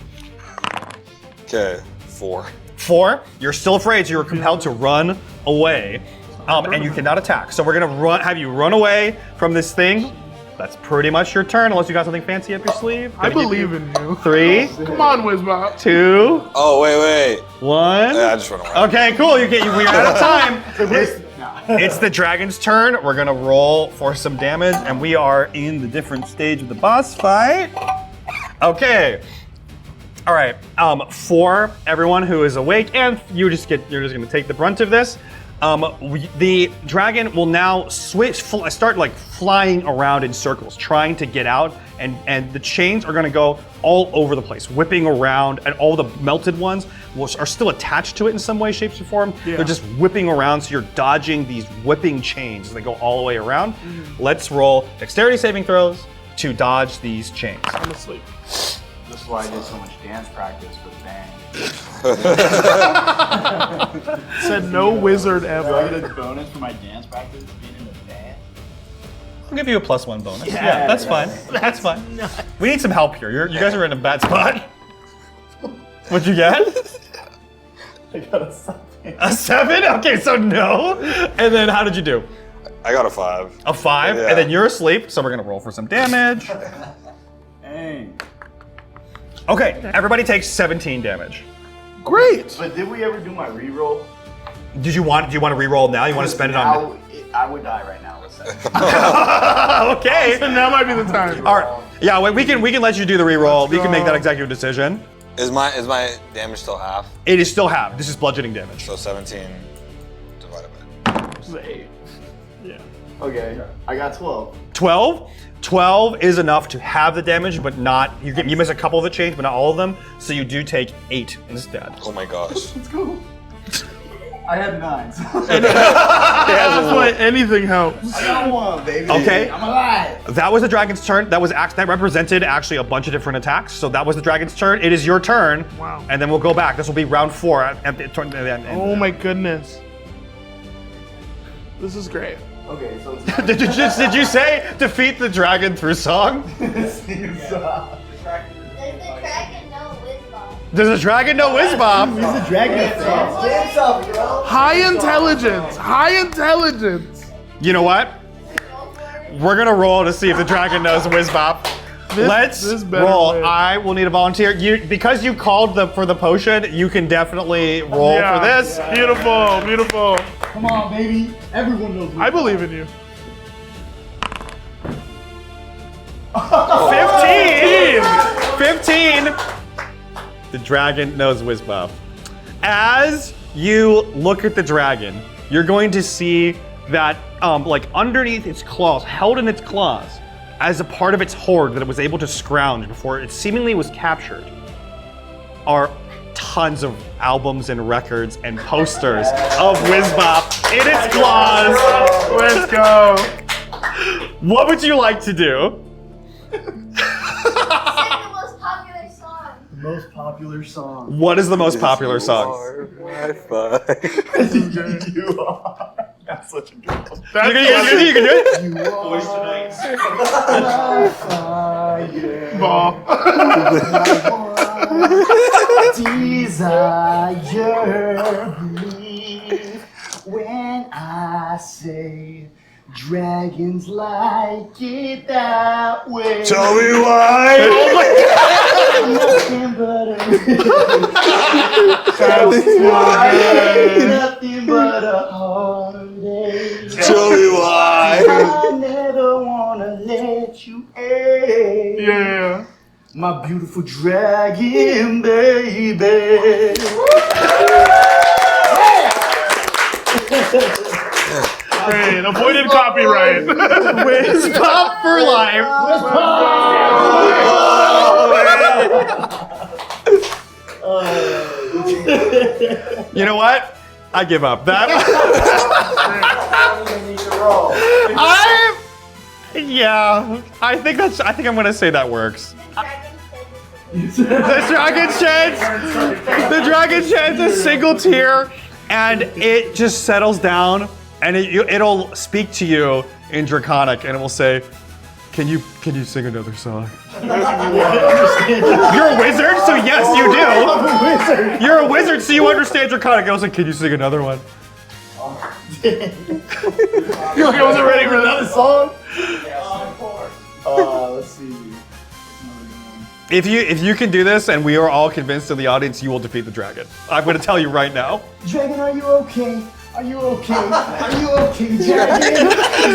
Okay, 4. 4. You're still afraid, so you're compelled to run away, and you cannot attack. So we're gonna have you run away from this thing. That's pretty much your turn, unless you got something fancy up your sleeve. I believe in you. 3. Come on, Wizbot. 2. Oh, wait. 1. Yeah, I just run away. Okay, cool. We're out of time. It's the dragon's turn. We're gonna roll for some damage, and we are in the different stage of the boss fight. Okay. All right. For everyone who is awake, and you're just gonna take the brunt of this. The dragon will now start like flying around in circles, trying to get out, and the chains are gonna go all over the place, whipping around, and all the melted ones are still attached to it in some way, shape, or form. Yeah. They're just whipping around, so you're dodging these whipping chains as they go all the way around. Let's roll dexterity saving throws to dodge these chains. I'm asleep. This is why I did so much dance practice with bang. Said no wizard Do I ever. get a bonus for my dance practice being in the band? I'll give you a +1 bonus. Yeah, that's fine. That's fine. We need some help here. You guys are in a bad spot. What'd you get? I got a 7. A 7? Okay, so no. And then how did you do? I got a 5. A 5, Yeah. and then you're asleep, so we're gonna roll for some damage. Dang. Okay, everybody takes 17 damage. Great. But did we ever do my reroll? Do you want to re-roll now? You want to spend it on? I would die right now. Let's say. Okay. And now might be the time. All right. Yeah, wait, we can let you do the re-roll. We can make that executive decision. Is my damage still half? It is still half. This is bludgeoning damage. So 17 divided by. This is 8. Yeah. Okay, I got 12. 12. 12 is enough to have the damage, but not, you miss a couple of the chains, but not all of them, so you do take 8 instead. Oh my gosh. Let's go. I had 9. That's why anything helps. I got 1, baby. Okay. I'm alive. That was the dragon's turn. That represented actually a bunch of different attacks, so that was the dragon's turn. It is your turn. Wow. And then we'll go back. This will be round 4 at the end. Oh my goodness. This is great. Okay, so it's Did you say defeat the dragon through song? Seems, Does the dragon know Wizbot? Does the dragon know Wizbop? He's the dragon. Dance up, bro. High intelligence. High intelligence. You know what? We're gonna roll to see if the dragon knows Wizbop. Let's this better roll. win. I will need a volunteer. Because you called for the potion, you can definitely roll Yeah. for this. Beautiful, beautiful. Come on, baby. Everyone knows. I believe in you. 15. The dragon knows Wizbop. As you look at the dragon, you're going to see that like underneath its claws, held in its claws, as a part of its hoard that it was able to scrounge before it seemingly was captured, are tons of albums and records and posters of Wizbop in its claws. Let's go. What would you like to do? Sing the most popular song. Most popular song. What is the most popular song? You are. That's such a good one. You can do it. You are. Ball. desire. Believe when I say dragons like it that way. Tell me why. Nothing but nothing but a heartache. Tell me why. I never wanna let you in. Yeah. My beautiful dragon baby. Great. Avoided copyright. Whiz pop for life. You know what? I give up. That. I think I'm gonna say that works. The dragon sheds a single tear, and it just settles down, and it'll speak to you in Draconic, and it will say, "Can you sing another song?" You're a wizard, so yes, you do. I'm a wizard. You're a wizard, so you understand Draconic. I was like, "Can you sing another one?" You're like, I wasn't ready for another song. Let's see. If you can do this, and we are all convinced in the audience, you will defeat the dragon. I'm going to tell you right now. Dragon, are you okay? Are you okay? Are you okay, dragon?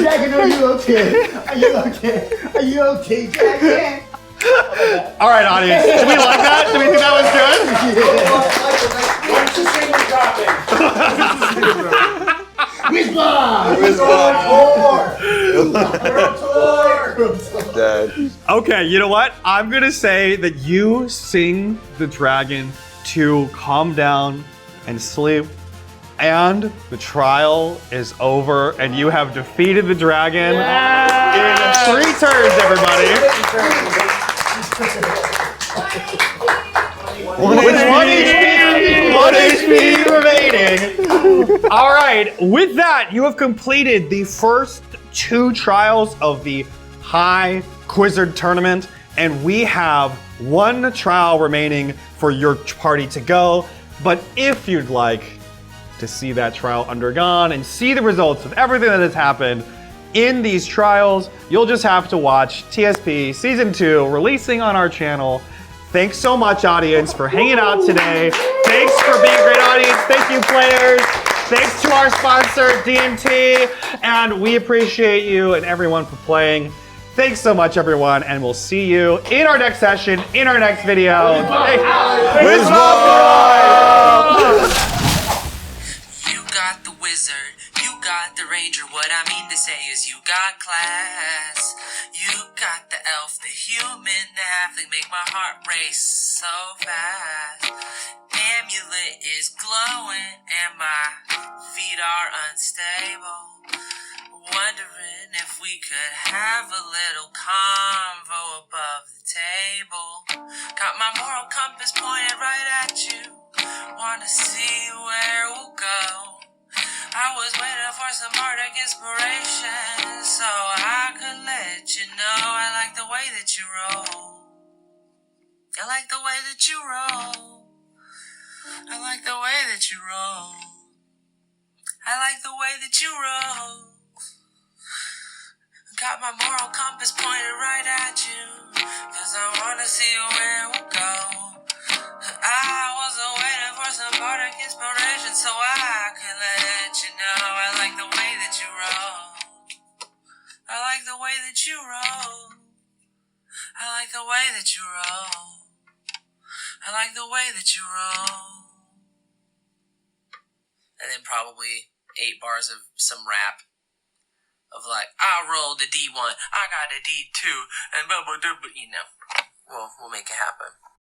Dragon, are you okay? Are you okay? Are you okay, dragon? All right, audience. Do we like that? Do we think that was good? Dead. Okay, you know what? I'm gonna say that you sing the dragon to calm down and sleep, and the trial is over, and you have defeated the dragon in 3 turns, everybody. One HP remaining. All right, with that, you have completed the first 2 trials of the High Quizzard Tournament, and we have 1 trial remaining for your party to go. But if you'd like to see that trial undergone and see the results of everything that has happened in these trials, you'll just have to watch TSP Season 2 releasing on our channel. Thanks so much, audience, for hanging out today. Thanks for being a great audience. Thank you, players. Thanks to our sponsor, D&T. And we appreciate you and everyone for playing. Thanks so much, everyone, and we'll see you in our next session, in our next video. You got the wizard, you got the ranger. What I mean to say is you got class. You got the elf, the human, the halfling. Make my heart race so fast. Amulet is glowing and my feet are unstable. Wondering if we could have a little convo above the table. Got my moral compass pointed right at you. Wanna see where we'll go. I was waiting for some bardic inspiration so I could let you know I like the way that you roll. I like the way that you roll. I like the way that you roll. I like the way that you roll. Got my moral compass pointed right at you, cause I wanna see where we'll go. I wasn't waiting for some bardic inspiration so I could let you know I like the way that you roll. I like the way that you roll. I like the way that you roll. I like the way that you roll. And then probably 8 bars of some rap. Of like, I rolled a D1, I got a D2, and blah, blah, blah, blah, you know, we'll make it happen.